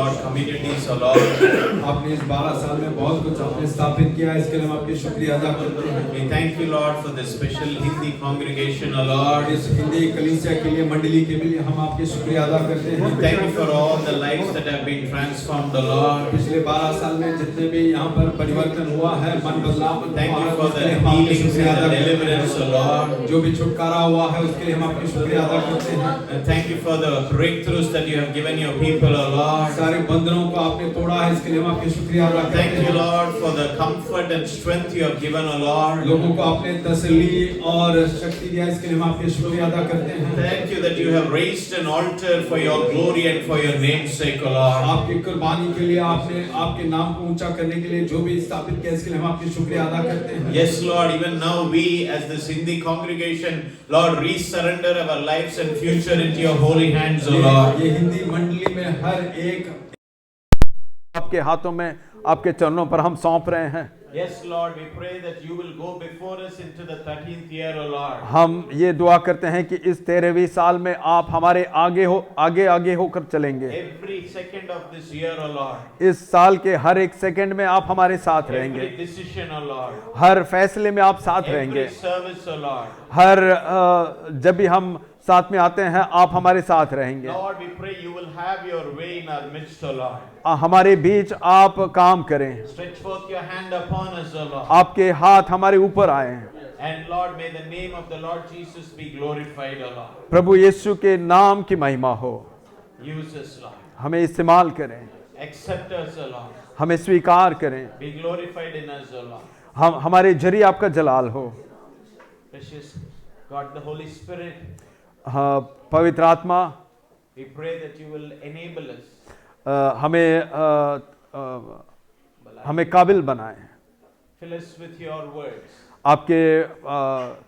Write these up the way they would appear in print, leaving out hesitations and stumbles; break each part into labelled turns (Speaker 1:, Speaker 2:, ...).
Speaker 1: Lord, communities, O Lord.
Speaker 2: आपने इस 12 साल में बहुत कुछ आपने स्थापित किया, इसके लिए हम आपके शुक्रिया अदा करते हैं।
Speaker 1: We thank you, Lord, for the special Hindi congregation, O Lord.
Speaker 2: इस हिंदी कलीसिया के लिए, मंडली के लिए हम आपके शुक्रिया अदा करते हैं।
Speaker 1: We thank you for all the lives that have been transformed, O Lord.
Speaker 2: पिछले 12 साल में जितने भी यहाँ पर परिवर्तन हुआ है, मन बदलाव,
Speaker 1: Thank you for the healings and the deliverance, O Lord.
Speaker 2: जो भी छुटकारा हुआ है उसके लिए हम आपके शुक्रिया अदा करते हैं।
Speaker 1: And thank you for the breakthroughs that you have given your people, O Lord.
Speaker 2: सारे बंधनों को आपने तोड़ा है, इसके लिए हम आपके शुक्रिया अदा करते
Speaker 1: Thank you,
Speaker 2: हैं।
Speaker 1: Lord, for the comfort and strength you have given, O Lord.
Speaker 2: लोगों को आपने तसल्ली और शक्ति दिया, इसके लिए हम आपके शुक्रिया अदा करते हैं।
Speaker 1: Thank you that you have raised an altar for your glory and for your name's sake, O Lord.
Speaker 2: आपकी कुर्बानी के लिए, आपने आपके नाम को ऊंचा करने के लिए जो भी स्थापित किया, इसके लिए हम आपके शुक्रिया अदा करते हैं।
Speaker 1: Yes, Lord, even now we as this Hindi congregation, Lord, re-surrender our lives and future into your holy hands, O Lord.
Speaker 2: ये हिंदी मंडली में हर एक
Speaker 3: आपके हाथों में, आपके चरणों पर हम सौंप रहे हैं।
Speaker 1: Yes, Lord, we pray that you will go before us into the 13th year, O Lord.
Speaker 3: हम ये दुआ करते हैं कि इस 13वीं साल में आप हमारे आगे होकर चलेंगे।
Speaker 1: Every second of this year, O Lord.
Speaker 3: इस साल के हर एक सेकंड में आप हमारे साथ
Speaker 1: Every
Speaker 3: रहेंगे।
Speaker 1: decision, O Lord.
Speaker 3: हर फैसले में आप साथ रहेंगे।
Speaker 1: Every service, O Lord.
Speaker 3: हर जब भी हम साथ में आते हैं, आप हमारे साथ रहेंगे।
Speaker 1: Lord, we pray you will have your way in our midst, O Lord.
Speaker 3: हमारे बीच आप काम करें।
Speaker 1: Stretch forth your hand upon us, O Lord.
Speaker 3: आपके हाथ हमारे ऊपर आए।
Speaker 1: And Lord, may the name of the Lord Jesus be glorified, O Lord.
Speaker 3: प्रभु यीशु के नाम की महिमा हो।
Speaker 1: Use us, Lord.
Speaker 3: हमें इस्तेमाल करें,
Speaker 1: Accept us, O Lord.
Speaker 3: हमें स्वीकार करें।
Speaker 1: Be glorified in us, O Lord.
Speaker 3: हम हमारे जरिए आपका जलाल हो।
Speaker 1: Precious God, the Holy Spirit,
Speaker 3: हाँ, पवित्र आत्मा,
Speaker 1: we pray that you will enable us.
Speaker 3: हमें काबिल बनाएं।
Speaker 1: Fill us with your words.
Speaker 3: आपके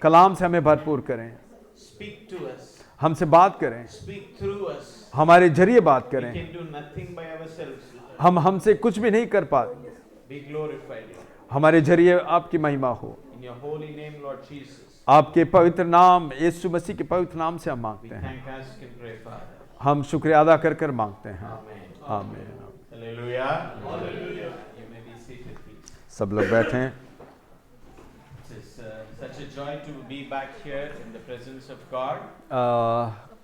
Speaker 3: कलाम से हमें भरपूर करें।
Speaker 1: Speak to us.
Speaker 3: हमसे बात करें,
Speaker 1: Speak through us.
Speaker 3: हमारे जरिए बात
Speaker 1: We
Speaker 3: करें।
Speaker 1: can do nothing by ourselves, Lord.
Speaker 3: हम हमसे कुछ भी नहीं कर पाएंगे।
Speaker 1: Be glorified, Lord.
Speaker 3: हमारे जरिए आपकी महिमा हो।
Speaker 1: In your holy name, Lord Jesus.
Speaker 3: आपके पवित्र नाम, यीशु मसीह के पवित्र नाम से हम
Speaker 1: We
Speaker 3: मांगते हैं।
Speaker 1: thank, ask and pray, Father.
Speaker 3: हम शुक्रिया अदा कर कर मांगते हैं।
Speaker 1: Amen.
Speaker 3: आमीन।
Speaker 1: Hallelujah. Hallelujah. You may be seated, please.
Speaker 3: सब लोग बैठें।
Speaker 1: It is such a joy to be back here in the presence of God.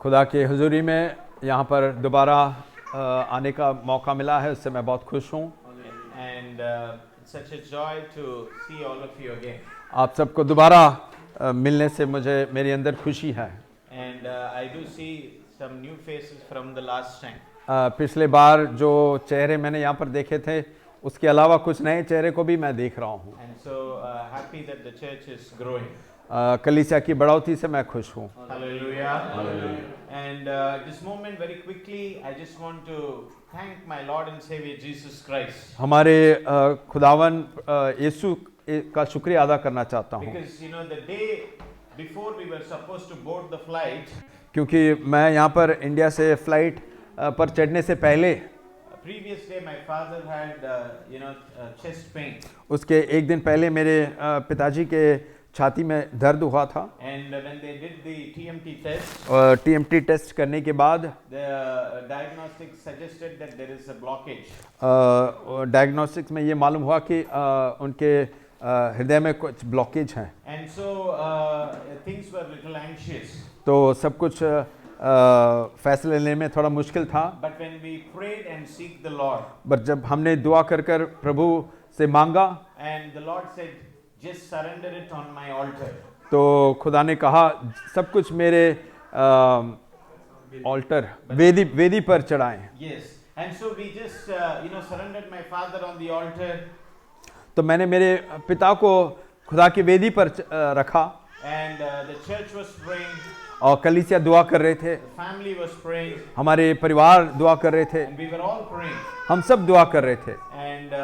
Speaker 3: खुदा के हुजूरी में यहाँ पर दोबारा आने का मौका मिला है, उससे मैं बहुत खुश हूँ।
Speaker 1: And it's such a joy to see all of you again.
Speaker 3: आप सबको दोबारा मिलने से मेरे अंदर खुशी है।
Speaker 1: And I do see some new faces from the last time.
Speaker 3: पिछले बार जो चेहरे मैंने यहाँ पर देखे थे, उसके अलावा कुछ नए चेहरे को भी मैं देख रहा हूँ।
Speaker 1: And so happy that the church is growing.
Speaker 3: कलीसिया की बढ़ोतरी से मैं खुश हूँ।
Speaker 1: Hallelujah. Hallelujah. And this moment, very quickly, I just want to thank my Lord and Savior Jesus Christ.
Speaker 3: हमारे खुदावन यीशु का शुक्रिया अदा करना चाहता हूँ।
Speaker 1: Because you know the day before we were supposed to board the flight,
Speaker 3: क्योंकि मैं यहाँ पर इंडिया से फ्लाइट पर चढ़ने से पहले
Speaker 1: previous day my father had chest pain.
Speaker 3: उसके एक दिन पहले मेरे पिताजी के छाती में दर्द हुआ था।
Speaker 1: And when they did the TMT test,
Speaker 3: और TMT टेस्ट करने के बाद
Speaker 1: the diagnostics suggested that there is a blockage.
Speaker 3: Diagnostics में ये मालूम हुआ कि उनके हृदय में कुछ ब्लॉकेज हैं।
Speaker 1: And so things were little anxious.
Speaker 3: तो सब कुछ फैसले लेने में थोड़ा मुश्किल था।
Speaker 1: But when we prayed and seeked the Lord,
Speaker 3: but जब हमने दुआ कर कर प्रभु से मांगा,
Speaker 1: and the Lord said, just surrender it on my altar.
Speaker 3: तो खुदा ने कहा सब कुछ मेरे ऑल्टर वेदी पर चढ़ाएं।
Speaker 1: Yes. And so we just surrendered my father on the altar.
Speaker 3: तो मैंने मेरे पिता को खुदा की वेदी पर रखा।
Speaker 1: And the church was praying.
Speaker 3: और कलीसिया दुआ कर रहे थे।
Speaker 1: The family was praying.
Speaker 3: हमारे परिवार दुआ कर रहे थे।
Speaker 1: And we were all praying.
Speaker 3: हम सब दुआ कर रहे थे।
Speaker 1: And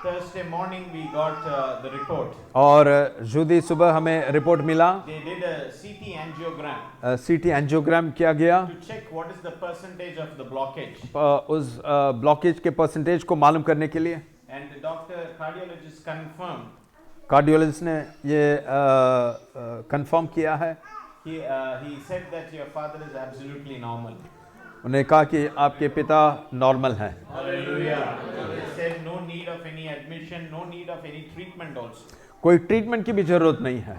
Speaker 1: Thursday morning we got the report.
Speaker 3: और जुदी सुबह हमें रिपोर्ट मिला।
Speaker 1: They did a CT angiogram.
Speaker 3: CT angiogram किया गया।
Speaker 1: To check what is the percentage of the blockage.
Speaker 3: उस ब्लॉकेज के परसेंटेज को मालूम करने के लिए।
Speaker 1: And the cardiologist confirmed.
Speaker 3: Cardiologist ने ये कंफर्म किया है।
Speaker 1: He said that your father is absolutely normal.
Speaker 3: उन्होंने कहा कि आपके पिता नॉर्मल हैं।
Speaker 1: Hallelujah. They said no need of any admission, no need of any treatment also.
Speaker 3: कोई ट्रीटमेंट की भी जरूरत नहीं है।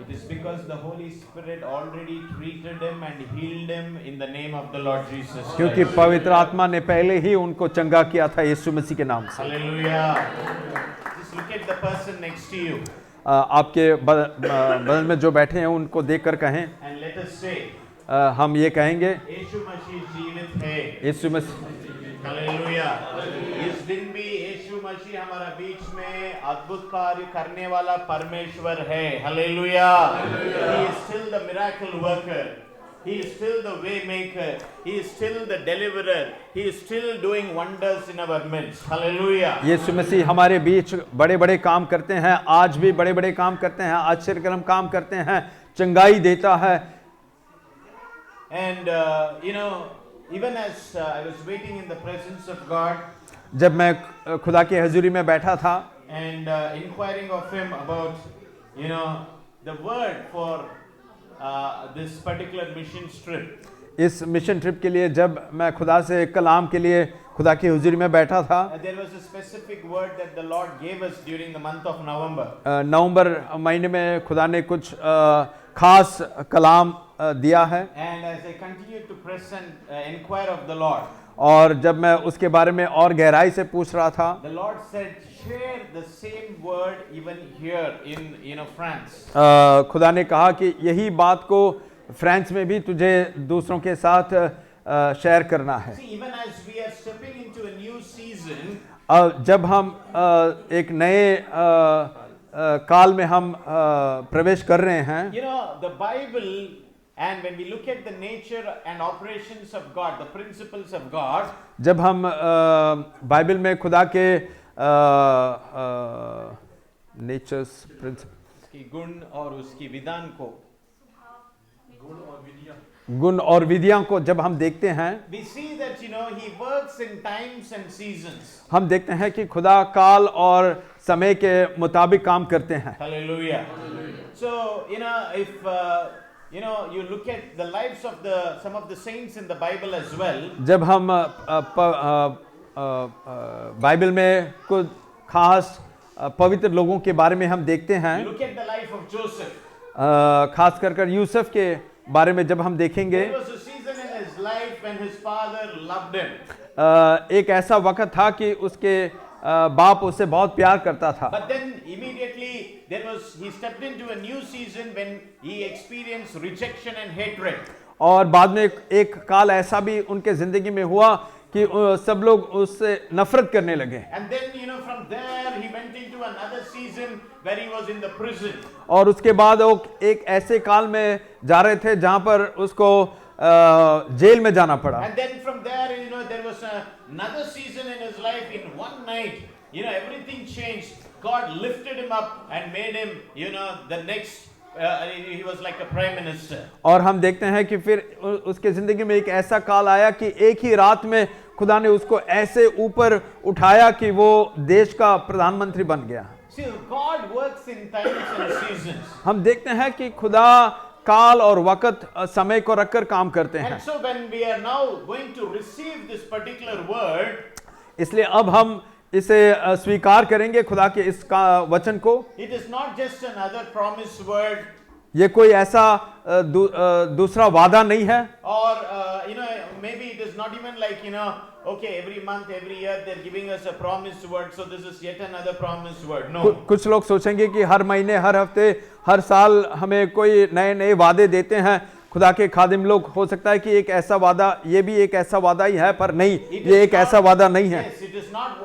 Speaker 1: It is because the Holy Spirit already treated him and healed him in the name of the Lord Jesus
Speaker 3: क्योंकि
Speaker 1: Christ.
Speaker 3: पवित्र आत्मा ने पहले ही उनको चंगा किया था यीशु मसीह के नाम से।
Speaker 1: Hallelujah. Just look at the person next to you
Speaker 3: आपके बगल में जो बैठे हैं उनको देखकर कहें,
Speaker 1: and let us say,
Speaker 3: हम ये कहेंगे,
Speaker 1: यीशु मसीह जीवित है।
Speaker 3: यीशु मसीह,
Speaker 1: हालेलुया। इस दिन भी यीशु मसीह हमारा बीच में अद्भुत कार्य करने वाला परमेश्वर है। Hallelujah. He is still the miracle worker. He is still the way maker. He is still the deliverer. He is still doing wonders in our midst. Hallelujah.
Speaker 3: यीशु मसीह हमारे बीच बड़े बड़े काम करते हैं, आज भी बड़े बड़े काम करते हैं, आश्चर्यकर्म काम करते हैं, चंगाई देता है।
Speaker 1: And even as I was waiting in the presence of God
Speaker 3: जब मैं खुदा की हजूरी में बैठा था
Speaker 1: and inquiring of Him about, the word for this particular mission trip,
Speaker 3: इस मिशन ट्रिप के लिए जब मैं खुदा से कलाम के लिए खुदा की हुजूरी में बैठा था,
Speaker 1: there was a specific word that the Lord gave us during the month of November.
Speaker 3: नवंबर महीने में खुदा ने कुछ खास कलाम दिया है।
Speaker 1: And as I continued to press and inquire of the Lord,
Speaker 3: और जब मैं उसके बारे में और गहराई से पूछ रहा था,
Speaker 1: the Lord said, share the same word even here in France.
Speaker 3: खुदा ने कहा कि यही बात को फ्रांस में भी तुझे दूसरों के साथ शेयर करना है।
Speaker 1: See, even as we are stepping into a new season,
Speaker 3: जब हम एक नए काल में हम प्रवेश कर रहे हैं,
Speaker 1: the Bible, and when we look at the nature and operations of God, the principles of God,
Speaker 3: जब हम बाइबल में खुदा के नेचर्स प्रिंसिपल
Speaker 1: की गुण और उसकी विधान को,
Speaker 3: गुण और विधियां को जब हम देखते हैं,
Speaker 1: we see that He works in times and seasons.
Speaker 3: हम देखते हैं कि खुदा काल और समय के मुताबिक काम करते हैं।
Speaker 1: Hallelujah. So if you look at the lives of some of the saints in the Bible as well,
Speaker 3: जब हम बाइबल में कुछ खास पवित्र लोगों के बारे में हम देखते हैं,
Speaker 1: you look at the life of Joseph.
Speaker 3: खास कर यूसुफ के बारे में जब हम देखेंगे,
Speaker 1: There was a season in his life when his father loved him.
Speaker 3: एक ऐसा वक्त था कि उसके बाप उससे बहुत प्यार करता था।
Speaker 1: But then immediately he stepped into a new season when he experienced rejection and hatred.
Speaker 3: और बाद में एक काल ऐसा भी उनके जिंदगी में हुआ कि सब लोग उससे नफरत करने लगे।
Speaker 1: And then from there he went into another season where he was in the prison.
Speaker 3: और उसके बाद वो एक ऐसे काल में जा रहे थे जहां पर उसको जेल में जाना पड़ा।
Speaker 1: And then from there there was another season in his life. In one night everything changed. God lifted him up and made him the next he was like a prime minister.
Speaker 3: और हम देखते हैं कि फिर उसके जिंदगी में एक ऐसा काल आया कि एक ही रात में खुदा ने उसको ऐसे ऊपर उठाया कि वो देश का प्रधानमंत्री बन गया।
Speaker 1: See, God works in times and seasons.
Speaker 3: हम देखते हैं कि खुदा काल और वक्त समय को रखकर काम करते हैं।
Speaker 1: And so when we are now going to receive this particular word,
Speaker 3: इसलिए अब हम इसे स्वीकार करेंगे खुदा के इस वचन को।
Speaker 1: it is not just another promised word,
Speaker 3: ये कोई ऐसा दूसरा वादा नहीं है,
Speaker 1: or maybe it is not even like okay, every month, every year they're giving us a promised word, so this is yet another promised word. No.
Speaker 3: कुछ लोग सोचेंगे कि हर महीने, हर हफ्ते, हर साल हमें कोई नए नए वादे देते हैं। खुदा के खादिम लोग, हो सकता है कि एक ऐसा वादा, ये भी एक ऐसा वादा ही है, पर नहीं, ये एक ऐसा वादा नहीं है।
Speaker 1: Yes, it is not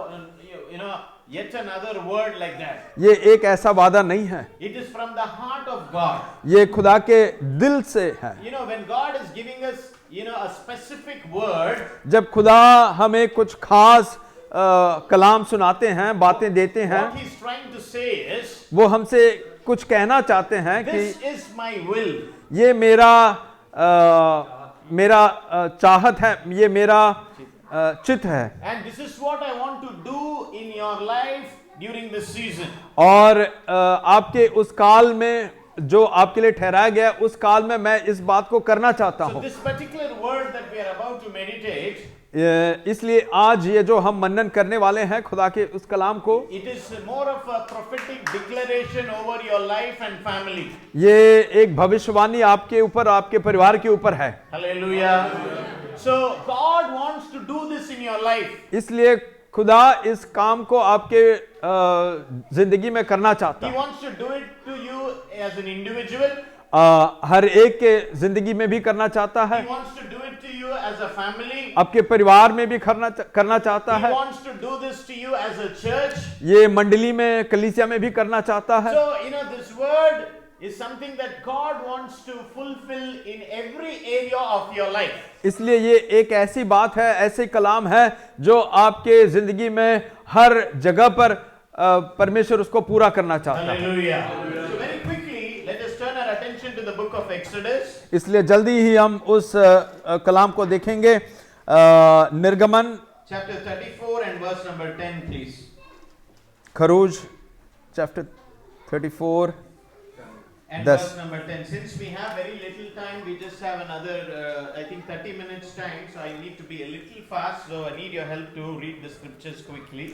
Speaker 1: yet another word like that.
Speaker 3: ये एक ऐसा वादा नहीं है,
Speaker 1: It is from the heart of God.
Speaker 3: ये खुदा के दिल से है।
Speaker 1: When God is giving us a specific word,
Speaker 3: जब खुदा हमें कुछ खास कलाम सुनाते हैं, बातें देते हैं,
Speaker 1: what he's trying to say is,
Speaker 3: वो हमसे कुछ कहना चाहते हैं कि
Speaker 1: this is my will.
Speaker 3: ये मेरा चाहत है, ये मेरा चित है,
Speaker 1: And this is what I want to do in your life during this season.
Speaker 3: और आपके उस काल में जो आपके लिए ठहराया गया है, उस काल में मैं इस बात को करना चाहता
Speaker 1: So
Speaker 3: हूं।
Speaker 1: this particular word that we are about to meditate,
Speaker 3: इसलिए आज ये जो हम मनन करने वाले हैं खुदा के उस कलाम को,
Speaker 1: it is more of a prophetic declaration over your life and family.
Speaker 3: ये एक भविष्यवाणी आपके ऊपर, आपके परिवार के ऊपर है।
Speaker 1: Hallelujah. So God wants to do this in your life.
Speaker 3: इसलिए खुदा इस काम को आपके जिंदगी में करना चाहता
Speaker 1: He
Speaker 3: है।
Speaker 1: wants to do it to you as an individual.
Speaker 3: हर एक के जिंदगी में भी करना चाहता है,
Speaker 1: He wants to do it to you as a family.
Speaker 3: आपके परिवार में भी करना चाहता
Speaker 1: He
Speaker 3: है,
Speaker 1: wants to do this to you as a church.
Speaker 3: ये मंडली में, कलीसिया में भी करना चाहता है।
Speaker 1: So, this word is something that God wants to fulfill in every area of your life.
Speaker 3: इसलिए ये एक ऐसी बात है, ऐसे कलाम है जो आपके जिंदगी में हर जगह पर परमेश्वर उसको पूरा करना चाहता है।
Speaker 1: Hallelujah. So very quickly, let us turn our attention to the book of Exodus.
Speaker 3: इसलिए जल्दी ही हम उस कलाम को देखेंगे। निर्गमन
Speaker 1: Chapter 34 and verse number 10, please.
Speaker 3: खरूज chapter 34
Speaker 1: And
Speaker 3: 10.
Speaker 1: verse number 10. Since we have very little time, we just have another, I think 30 minutes time. So I need to be a little fast. So I need your help to read the scriptures quickly.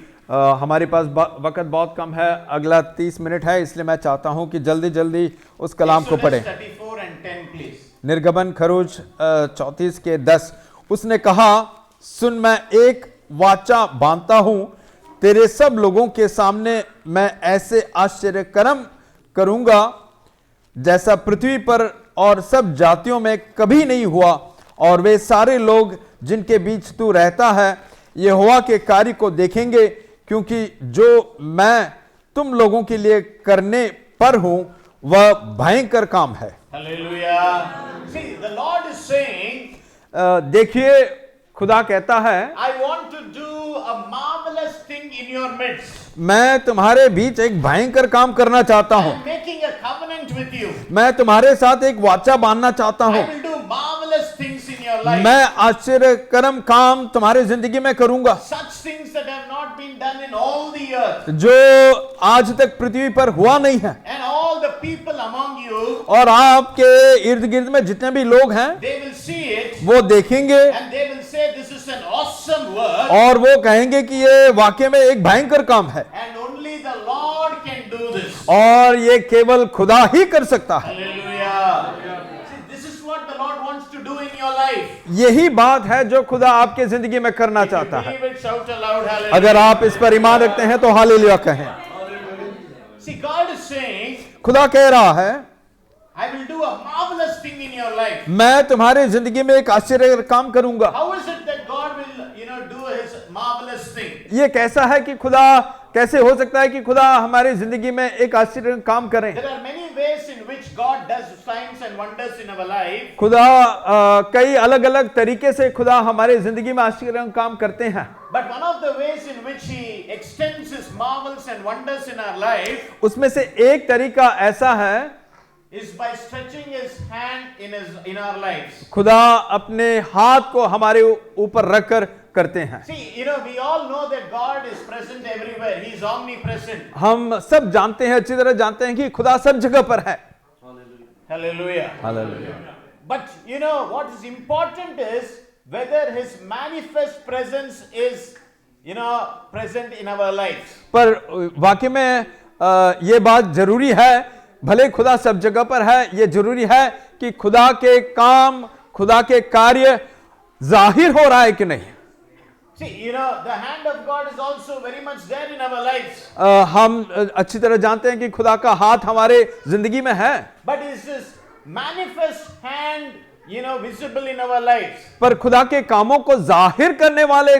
Speaker 3: हमारे पास वक्त बहुत कम है, अगला 30 minute है, इसलिए मैं चाहता हूं कि जल्दी जल्दी उस कलाम को
Speaker 1: Exodus
Speaker 3: पढ़ें।
Speaker 1: 34 and 10, please.
Speaker 3: निर्गमन खरूज 34 के 10। उसने कहा, सुन, मैं एक वाचा बांधता हूं, तेरे सब लोगों के सामने मैं ऐसे आश्चर्य कर्म करूंगा जैसा पृथ्वी पर और सब जातियों में कभी नहीं हुआ, और वे सारे लोग जिनके बीच तू रहता है यहोवा के कार्य को देखेंगे, क्योंकि जो मैं तुम लोगों के लिए करने पर हूं वह भयंकर काम है।
Speaker 1: Hallelujah. See, the Lord is saying,
Speaker 3: देखिए, खुदा कहता है,
Speaker 1: I want to do a marvelous thing in your midst.
Speaker 3: मैं तुम्हारे बीच एक भयंकर काम करना चाहता हूं,
Speaker 1: I'm making a covenant with you.
Speaker 3: मैं तुम्हारे साथ एक वाचा बांधना चाहता
Speaker 1: I
Speaker 3: हूं,
Speaker 1: will do marvelous things in your life.
Speaker 3: मैं आश्चर्य कर्म काम तुम्हारे जिंदगी में करूंगा,
Speaker 1: Such things that have not been done in all the earth.
Speaker 3: जो आज तक पृथ्वी पर हुआ नहीं है।
Speaker 1: And all the people among you,
Speaker 3: और आपके इर्द गिर्द में जितने भी लोग हैं
Speaker 1: they will see it
Speaker 3: वो देखेंगे
Speaker 1: and they will say, this is an awesome work.
Speaker 3: और वो कहेंगे कि ये वाकई में एक भयंकर काम है,
Speaker 1: And only the Lord can do this.
Speaker 3: और ये केवल खुदा ही कर सकता है।
Speaker 1: Hallelujah. See, this is what the Lord wants to do in your life.
Speaker 3: यही बात है जो खुदा आपके जिंदगी में करना
Speaker 1: If you
Speaker 3: चाहता है।
Speaker 1: believe it, shout aloud, hallelujah.
Speaker 3: अगर आप इस पर ईमान रखते हैं तो हालेलुया कहें।
Speaker 1: See, God is saying,
Speaker 3: खुदा कह रहा है,
Speaker 1: I will do a marvelous thing in your life.
Speaker 3: मैं तुम्हारे जिंदगी में एक आश्चर्य काम करूंगा।
Speaker 1: How is it that God will, do his marvelous thing?
Speaker 3: ये कैसा है कि खुदा, कैसे हो सकता है कि खुदा हमारी जिंदगी में एक आश्चर्य काम करें?
Speaker 1: There are many ways in which God does signs and wonders in our life.
Speaker 3: खुदा कई अलग अलग तरीके से खुदा हमारे जिंदगी में आश्चर्य काम करते हैं,
Speaker 1: But one of the ways in which he extends his marvels and wonders in our life
Speaker 3: उसमें से एक तरीका ऐसा है,
Speaker 1: is by stretching his hand in our lives.
Speaker 3: खुदा अपने हाथ को हमारे ऊपर रखकर करते हैं।
Speaker 1: See, we all know that God is present everywhere. He is omnipresent.
Speaker 3: हम सब जानते हैं, अच्छी तरह जानते हैं कि खुदा सब जगह पर है।
Speaker 1: Hallelujah.
Speaker 3: Hallelujah.
Speaker 1: But what is important is whether his manifest presence is present in our lives.
Speaker 3: पर वाकई में ये बात जरूरी है, भले खुदा सब जगह पर है, ये जरूरी है कि खुदा के काम, खुदा के कार्य जाहिर हो रहा है कि नहीं।
Speaker 1: See, the hand of God is also very much there in our lives.
Speaker 3: हम अच्छी तरह जानते हैं कि खुदा का हाथ हमारे जिंदगी में है,
Speaker 1: But is this manifest hand, visible in our lives?
Speaker 3: पर खुदा के कामों को जाहिर करने वाले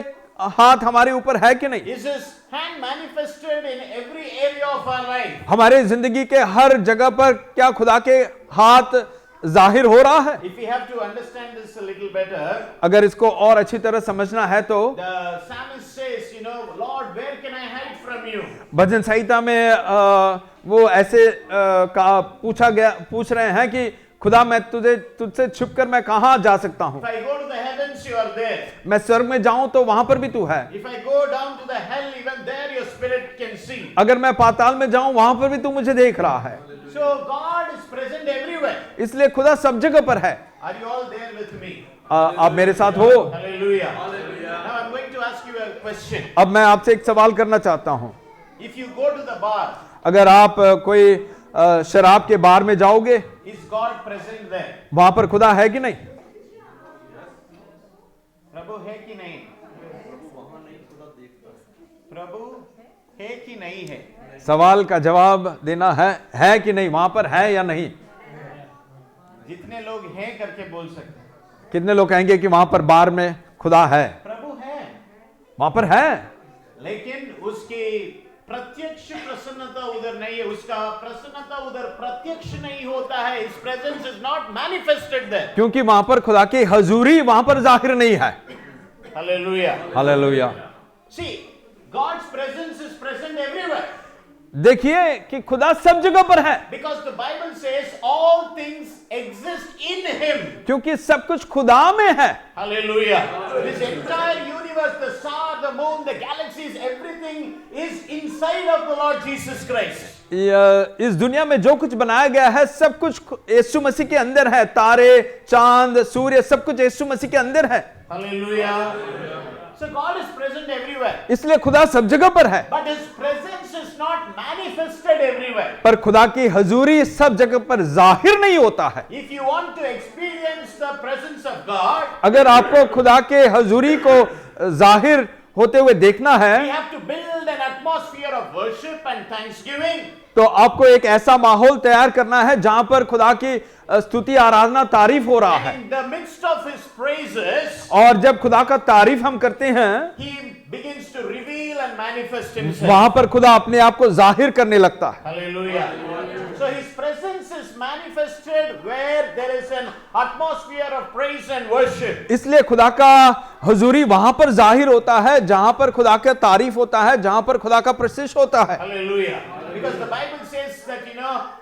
Speaker 3: हाथ हमारे ऊपर है कि नहीं?
Speaker 1: Is his hand manifested in every area of our life?
Speaker 3: हमारे जिंदगी के हर जगह पर क्या खुदा के हाथ जाहिर हो रहा है?
Speaker 1: If we have to understand this a little better,
Speaker 3: अगर इसको और अच्छी तरह समझना है तो
Speaker 1: the psalmist says, Lord, where can I hide from you?
Speaker 3: भजन संहिता में वो ऐसे पूछ रहे हैं कि खुदा मैं तुझसे छुपकर मैं कहां जा सकता हूं?
Speaker 1: If I go to the heavens, you are there.
Speaker 3: मैं स्वर्ग में जाऊं तो वहां पर भी तू है।
Speaker 1: If I go down to the hell, even there your spirit can see.
Speaker 3: अगर मैं पाताल में जाऊं वहां पर भी तू मुझे देख रहा है।
Speaker 1: So God is present everywhere.
Speaker 3: इसलिए खुदा सब जगह पर है।
Speaker 1: Are you all there with me?
Speaker 3: आप मेरे साथ हो?
Speaker 1: Hallelujah. Now I'm going to ask you a question.
Speaker 3: अब मैं आपसे एक सवाल करना चाहता हूं।
Speaker 1: If you go to the bar,
Speaker 3: अगर आप कोई शराब के बार में जाओगे,
Speaker 1: is God present there?
Speaker 3: वहां पर खुदा है कि नहीं?
Speaker 1: प्रभु है कि नहीं? प्रभु है कि नहीं है?
Speaker 3: सवाल का जवाब देना है कि नहीं, वहां पर है या नहीं?
Speaker 1: जितने लोग हैं करके बोल सकते हैं।
Speaker 3: कितने लोग कहेंगे कि वहां पर बार में खुदा है?
Speaker 1: प्रभु है,
Speaker 3: वहां पर है,
Speaker 1: लेकिन उसकी प्रत्यक्ष प्रसन्नता उधर नहीं है। उसका प्रसन्नता उधर प्रत्यक्ष नहीं होता है। His presence is not manifested there.
Speaker 3: क्योंकि वहां पर खुदा की हजूरी वहां पर जाहिर नहीं है।
Speaker 1: Hallelujah.
Speaker 3: Hallelujah.
Speaker 1: See, God's presence is present everywhere.
Speaker 3: देखिए कि खुदा सब जगह पर है,
Speaker 1: Because the Bible says all things exist in Him.
Speaker 3: क्योंकि सब कुछ खुदा में है।
Speaker 1: Hallelujah. This entire universe, the star, the moon, the galaxies, everything is inside of the Lord Jesus Christ.
Speaker 3: इस दुनिया में जो कुछ बनाया गया है सब कुछ यीशु मसीह के अंदर है। तारे, चांद, सूर्य, सब कुछ यीशु मसीह के अंदर है।
Speaker 1: Hallelujah. So God is present everywhere.
Speaker 3: इसलिए खुदा सब जगह पर है,
Speaker 1: But His presence is not manifested everywhere.
Speaker 3: पर खुदा की हजूरी सब जगह पर जाहिर नहीं होता है।
Speaker 1: If you want to experience the presence of God,
Speaker 3: अगर आपको खुदा के हजूरी को जाहिर होते हुए देखना
Speaker 1: we
Speaker 3: है
Speaker 1: have to build an atmosphere of worship and thanksgiving.
Speaker 3: तो आपको एक ऐसा माहौल तैयार करना है जहां पर खुदा की स्तुति, आराधना, तारीफ हो रहा है।
Speaker 1: In the midst of His praises,
Speaker 3: और जब खुदा का तारीफ हम करते हैं,
Speaker 1: He begins to reveal and manifest Himself.
Speaker 3: वहां पर खुदा अपने आप को जाहिर करने लगता है।
Speaker 1: Hallelujah. So His presence is manifested where there is an atmosphere of praise and worship.
Speaker 3: इसलिए खुदा का हुजूरी वहां पर जाहिर होता है जहां पर खुदा का तारीफ होता है, जहां पर खुदा का प्रशंसा होता है।
Speaker 1: Hallelujah. Because the Bible says that,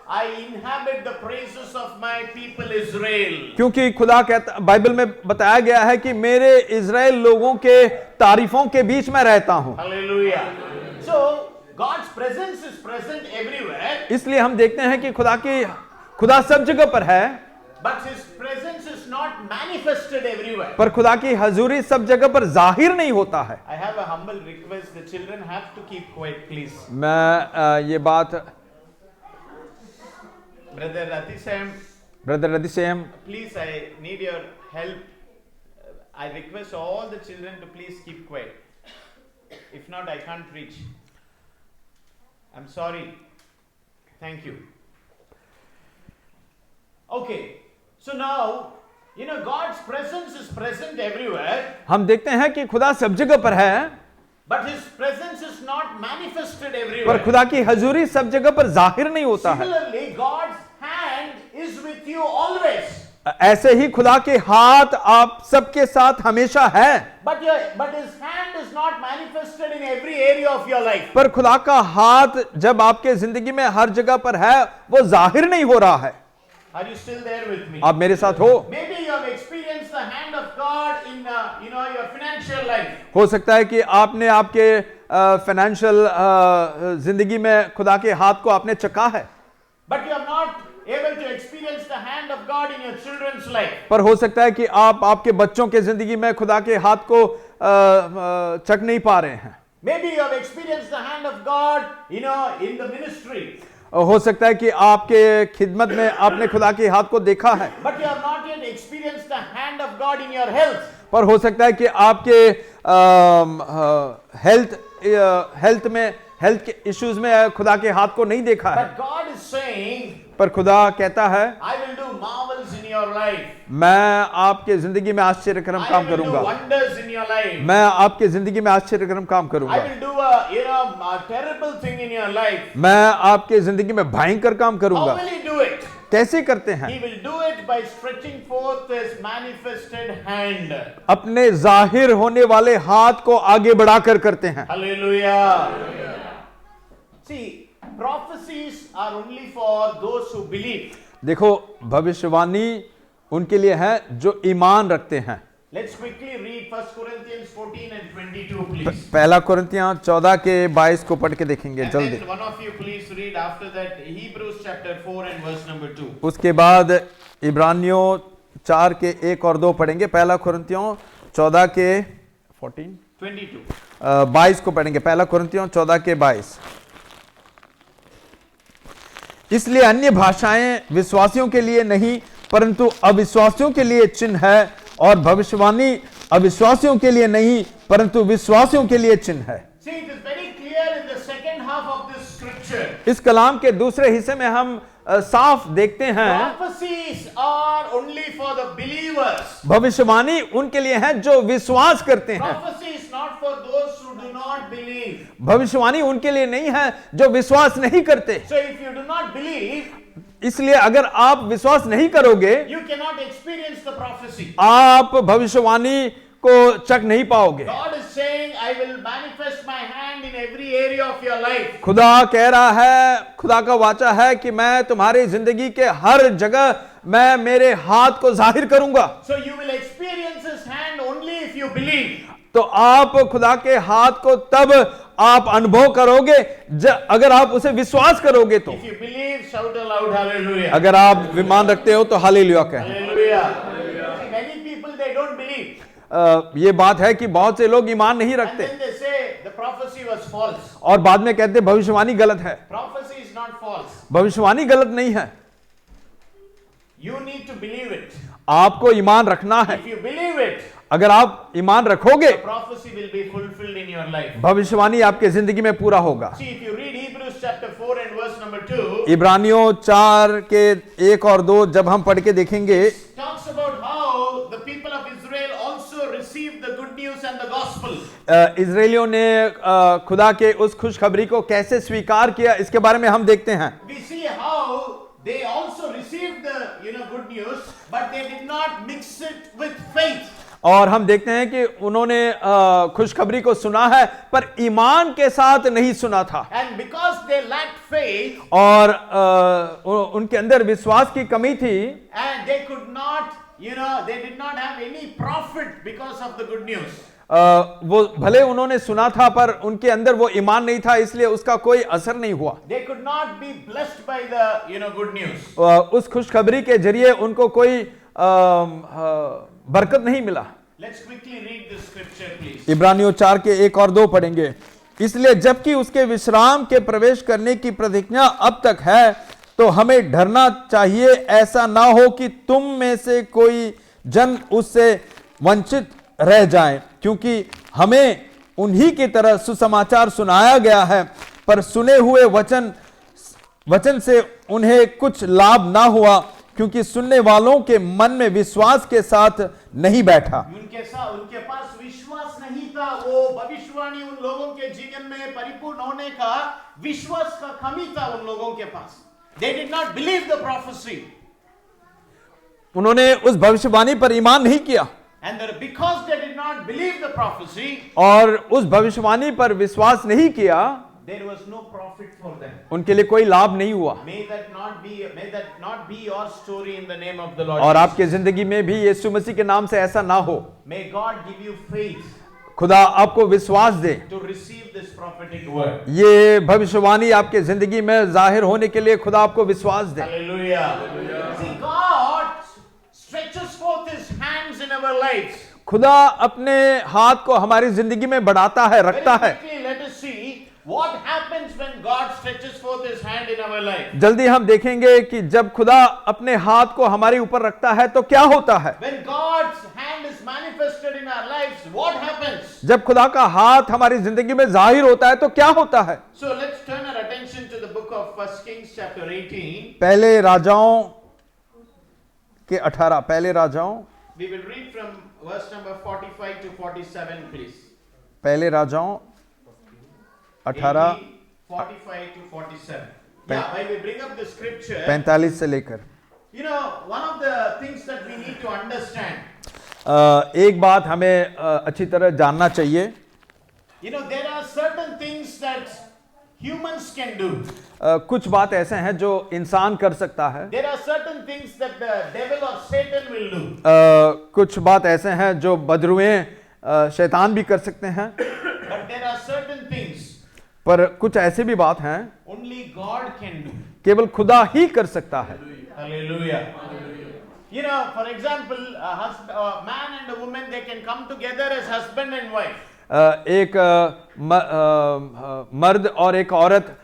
Speaker 1: I inhabit the praises of my people Israel.
Speaker 3: क्योंकि खुदा कहता, बाइबल में बताया गया है कि मेरे इजराइल लोगों के तारीफों के बीच में रहता हूं।
Speaker 1: Hallelujah. So God's presence is present everywhere,
Speaker 3: इसलिए हम देखते हैं कि खुदा सब जगह पर है,
Speaker 1: but His presence is not manifested everywhere.
Speaker 3: पर खुदा की हजूरी सब जगह पर जाहिर नहीं होता है।
Speaker 1: I have a humble request. The children have to keep quiet, please.
Speaker 3: मैं ये बात
Speaker 1: Brother Ratisam,
Speaker 3: brother Ratisam,
Speaker 1: please, I need your help. I request all the children to please keep quiet. If not, I can't preach. I'm sorry. Thank you. Okay. So now, God's presence is present everywhere,
Speaker 3: हम देखते हैं कि खुदा सब जगह पर है,
Speaker 1: but His presence is not manifested
Speaker 3: पर
Speaker 1: everywhere.
Speaker 3: खुदा की हजूरी सब जगह पर जाहिर नहीं होता है।
Speaker 1: Similarly, God's hand is with you always.
Speaker 3: ऐसे ही खुदा के हाथ आप सबके साथ हमेशा है,
Speaker 1: But His hand is not manifested in every area of your life.
Speaker 3: पर खुदा का हाथ जब आपके जिंदगी में हर जगह पर है, वो जाहिर नहीं हो रहा है।
Speaker 1: Are you still there with me?
Speaker 3: आप मेरे साथ हो?
Speaker 1: Maybe you have experienced the hand of God in your financial life.
Speaker 3: हो सकता है कि आपने आपके फाइनेंशियल जिंदगी में खुदा के हाथ को आपने चखा है,
Speaker 1: But you are not able to experience the hand of God in your children's life.
Speaker 3: पर हो सकता है कि आप आपके बच्चों के जिंदगी में खुदा के हाथ को चख नहीं पा रहे हैं।
Speaker 1: Maybe you have experienced the hand of God, in the ministry.
Speaker 3: हो सकता है कि आपके खिदमत में आपने खुदा के हाथ को देखा है,
Speaker 1: But you have not yet experienced the hand of God in your health.
Speaker 3: पर हो सकता है कि आपके हेल्थ के इश्यूज में खुदा के हाथ को नहीं देखा है।
Speaker 1: But God is saying,
Speaker 3: पर खुदा कहता है,
Speaker 1: I will do marvels in your life.
Speaker 3: मैं आपके जिंदगी में आश्चर्यक्रम
Speaker 1: I
Speaker 3: काम
Speaker 1: will do
Speaker 3: करूंगा,
Speaker 1: wonders in your life.
Speaker 3: मैं आपके जिंदगी में आश्चर्यक्रम काम
Speaker 1: I
Speaker 3: करूंगा,
Speaker 1: will do a terrible thing in your life.
Speaker 3: मैं आपके जिंदगी में भयंकर काम
Speaker 1: How
Speaker 3: करूंगा।
Speaker 1: will He do it?
Speaker 3: कैसे करते हैं?
Speaker 1: He will do it by stretching forth His manifested hand.
Speaker 3: अपने जाहिर होने वाले हाथ को आगे बढ़ाकर करते हैं।
Speaker 1: Hallelujah. See, prophecies are only for those who believe.
Speaker 3: देखो भविष्यवाणी उनके लिए है जो ईमान रखते हैं।
Speaker 1: Let's quickly read 1 Corinthians 14 and 22, please.
Speaker 3: पहला कुरिन्थियां 14 के 22 को पढ़ के देखेंगे
Speaker 1: And
Speaker 3: जल्दी।
Speaker 1: then one of you please read after that Hebrews chapter 4 and verse number 2.
Speaker 3: उसके बाद इब्रानियों 4 के 1 और 2 पढ़ेंगे। पहला कुरिन्थियों 14 के 14
Speaker 1: 22.
Speaker 3: 22 को पढ़ेंगे। पहला कुरिन्थियों 14 के 22। इसलिए अन्य भाषाएं विश्वासियों के लिए नहीं परंतु अविश्वासियों के लिए चिन्ह है, और भविष्यवाणी अविश्वासियों के लिए नहीं परंतु विश्वासियों के लिए चिन्ह है।
Speaker 1: See, it is very clear in the second half of this scripture.
Speaker 3: इस कलाम के दूसरे हिस्से में हम साफ देखते हैं
Speaker 1: Prophecies are only for the believers.
Speaker 3: भविष्यवाणी उनके लिए है जो विश्वास करते हैं।
Speaker 1: Prophecy is not for those who do not believe.
Speaker 3: भविष्यवाणी उनके लिए नहीं है जो विश्वास नहीं करते।
Speaker 1: So if you do not believe,
Speaker 3: इसलिए अगर आप विश्वास नहीं करोगे
Speaker 1: you cannot experience the prophecy.
Speaker 3: आप भविष्यवाणी को चख नहीं पाओगे।
Speaker 1: God is saying, I will manifest my hand in every area of your life.
Speaker 3: खुदा कह रहा है, खुदा का वाचा है कि मैं तुम्हारी जिंदगी के हर जगह मैं मेरे हाथ को जाहिर करूंगा।
Speaker 1: So you will experience his hand only if you believe.
Speaker 3: तो आप खुदा के हाथ को तब आप अनुभव करोगे अगर आप उसे विश्वास करोगे। तो
Speaker 1: If you believe, shout aloud, hallelujah.
Speaker 3: अगर आप विमान रखते हो तो हालेलुया कहें।
Speaker 1: Hallelujah. See, many people, they don't believe.
Speaker 3: ये बात है कि बहुत से लोग ईमान नहीं
Speaker 1: And
Speaker 3: रखते
Speaker 1: then they say the prophecy was false.
Speaker 3: और बाद में कहते हैं भविष्यवाणी गलत है।
Speaker 1: Prophecy is not false.
Speaker 3: भविष्यवाणी गलत नहीं है,
Speaker 1: You need to believe it.
Speaker 3: आपको ईमान रखना है।
Speaker 1: If you believe it,
Speaker 3: अगर आप ईमान रखोगे
Speaker 1: the prophecy will be fulfilled in your life.
Speaker 3: भविष्यवाणी आपके जिंदगी में पूरा होगा।
Speaker 1: See, if you read Hebrews chapter 4 and verse number 2,
Speaker 3: इब्रानियों 4 के 1 और 2 जब हम पढ़ के देखेंगे,
Speaker 1: talks about how the people of Israel also received the good news and the gospel.
Speaker 3: इजरायलियों ने खुदा के उस खुशखबरी को कैसे स्वीकार किया, इसके बारे में हम देखते हैं।
Speaker 1: We see how they also received the good news, but they did not mix it with faith.
Speaker 3: और हम देखते हैं कि उन्होंने खुशखबरी को सुना है पर ईमान के साथ नहीं सुना था,
Speaker 1: And because they lacked faith,
Speaker 3: और उनके अंदर विश्वास की कमी थी,
Speaker 1: and they could not, they did not have any profit because of the good news.
Speaker 3: वो भले उन्होंने सुना था पर उनके अंदर वो ईमान नहीं था, इसलिए उसका कोई असर नहीं हुआ।
Speaker 1: They could not be blessed by the good news.
Speaker 3: उस खुशखबरी के जरिए उनको कोई बरकत नहीं मिला।
Speaker 1: Let's quickly read this scripture, please.
Speaker 3: इब्रानियों 4 के 1 और 2 पढ़ेंगे। इसलिए जबकि उसके विश्राम के प्रवेश करने की प्रतिज्ञा अब तक है, तो हमें डरना चाहिए ऐसा ना हो कि तुम में से कोई जन उससे वंचित रह जाए, क्योंकि हमें उन्हीं की तरह सुसमाचार सुनाया गया है, पर सुने हुए वचन से उन्हें कुछ लाभ ना हुआ, क्योंकि सुनने वालों के मन में विश्वास के साथ नहीं बैठा।
Speaker 1: उनके पास विश्वास नहीं था। वो भविष्यवाणी उन लोगों के जीवन में परिपूर्ण होने का विश्वास का कमी था उन लोगों के पास। They did not believe the prophecy.
Speaker 3: उन्होंने उस भविष्यवाणी पर ईमान नहीं किया,
Speaker 1: And because they did not believe the prophecy,
Speaker 3: और उस भविष्यवाणी पर विश्वास नहीं किया,
Speaker 1: there was no profit for them.
Speaker 3: उनके लिए कोई लाभ नहीं हुआ।
Speaker 1: May that not be your story in the name of the Lord.
Speaker 3: और आपके जिंदगी में भी यीशु मसीह के नाम से ऐसा ना हो।
Speaker 1: May God give you faith
Speaker 3: खुदा आपको विश्वास दे,
Speaker 1: to receive this prophetic word.
Speaker 3: ये भविष्यवाणी आपके जिंदगी में जाहिर होने के लिए खुदा आपको विश्वास दे।
Speaker 1: Hallelujah. See, God stretches forth his hands in our lives.
Speaker 3: खुदा अपने हाथ को हमारी जिंदगी में बढ़ाता है, रखता
Speaker 1: Very
Speaker 3: है।
Speaker 1: quickly, let us see what happens when God stretches forth his hand in our life.
Speaker 3: जल्दी हम देखेंगे कि जब खुदा अपने हाथ को हमारे ऊपर रखता है तो क्या होता है।
Speaker 1: When God's hand is manifested in our lives, what happens?
Speaker 3: जब खुदा का हाथ हमारी जिंदगी में जाहिर होता है तो क्या होता है।
Speaker 1: So let's turn our attention to the book of 1 Kings chapter 18.
Speaker 3: पहले राजाओं के 18, पहले राजाओं,
Speaker 1: We will read from verse number 45 to 47, please.
Speaker 3: पहले राजाओं 18
Speaker 1: 45 to 47. Yeah, when we bring up the scripture,
Speaker 3: 45 से लेकर,
Speaker 1: one of the things that we need to understand,
Speaker 3: एक बात हमें अच्छी तरह जानना चाहिए।
Speaker 1: there are certain things that humans can do.
Speaker 3: कुछ बात ऐसे हैं जो इंसान कर सकता है,
Speaker 1: There are certain things that the devil or Satan will do.
Speaker 3: कुछ बात ऐसे हैं जो बदरुएं शैतान भी कर सकते हैं,
Speaker 1: But there are certain things
Speaker 3: पर कुछ ऐसे भी बात हैं
Speaker 1: only God can do.
Speaker 3: केवल खुदा ही कर सकता है।
Speaker 1: Hallelujah. You know, for example, a man and a woman, they can come together as husband and wife.
Speaker 3: एक मर्द और एक औरत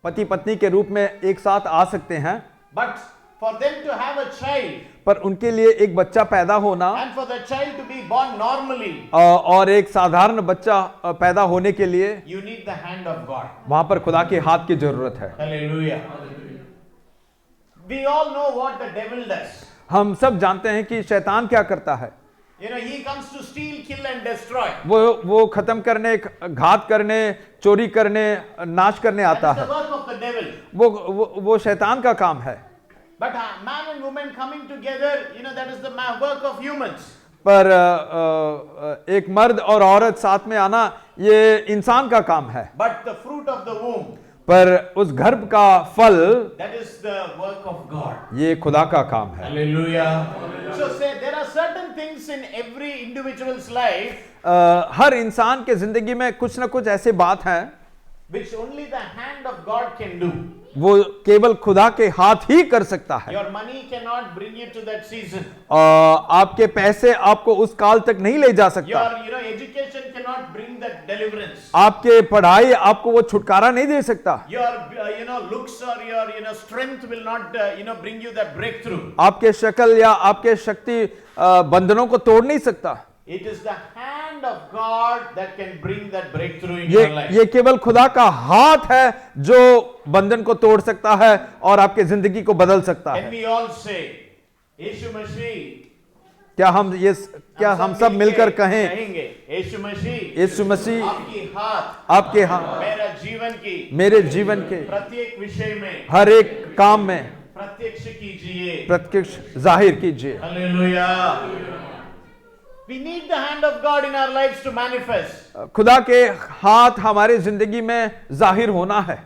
Speaker 3: पति पत्नी के रूप में एक साथ आ सकते हैं,
Speaker 1: But for them to have a child
Speaker 3: पर उनके लिए एक बच्चा पैदा होना
Speaker 1: and for the child to be born normally,
Speaker 3: और एक साधारण बच्चा पैदा होने के लिए
Speaker 1: you need the hand of God.
Speaker 3: वहां पर खुदा के हाथ की जरूरत है।
Speaker 1: Hallelujah. We all know what the devil does.
Speaker 3: हम सब जानते हैं कि शैतान क्या करता है।
Speaker 1: You know, he comes to steal, kill and destroy.
Speaker 3: वो खत्म करने, घात करने, चोरी करने, नाश करने आता
Speaker 1: That's
Speaker 3: है।
Speaker 1: the work of the devil.
Speaker 3: वो शैतान का काम है।
Speaker 1: But man and woman coming together, you know, that is the work of humans.
Speaker 3: पर एक मर्द और औरत साथ में आना ये इंसान का काम है,
Speaker 1: But the fruit of the womb,
Speaker 3: पर उस गर्भ का फल
Speaker 1: that is the work of God.
Speaker 3: ये खुदा का काम है।
Speaker 1: Hallelujah. So say there are certain things in every individual's life
Speaker 3: हर इंसान के जिंदगी में कुछ ना कुछ ऐसे बात हैं
Speaker 1: which only the hand of God can do.
Speaker 3: वो केवल खुदा के हाथ ही कर सकता है।
Speaker 1: Your money cannot bring you to that season.
Speaker 3: आपके पैसे आपको उस काल तक नहीं ले जा सकता।
Speaker 1: Your education cannot bring that deliverance.
Speaker 3: आपके पढ़ाई आपको वो छुटकारा नहीं दे सकता।
Speaker 1: Your looks or your strength will not bring you that breakthrough.
Speaker 3: आपके शक्ल या आपके शक्ति बंधनों को तोड़ नहीं सकता।
Speaker 1: It is the hand of God that can bring that breakthrough in your life.
Speaker 3: ये केवल खुदा का हाथ है जो बंधन को तोड़ सकता है और आपके जिंदगी को बदल सकता
Speaker 1: Can
Speaker 3: है।
Speaker 1: we all say, यीशु मसीह?
Speaker 3: क्या हम सब मिलकर
Speaker 1: कहेंगे, यीशु मसीह,
Speaker 3: यीशु मसीह
Speaker 1: आपके हाथ मेरे जीवन के प्रत्येक विषय में,
Speaker 3: हर एक काम में
Speaker 1: प्रत्यक्ष कीजिए,
Speaker 3: प्रत्यक्ष जाहिर कीजिए।
Speaker 1: Hallelujah. We need the hand of God in our lives to manifest.
Speaker 3: खुदा के हाथ हमारे जिंदगी में जाहिर होना है।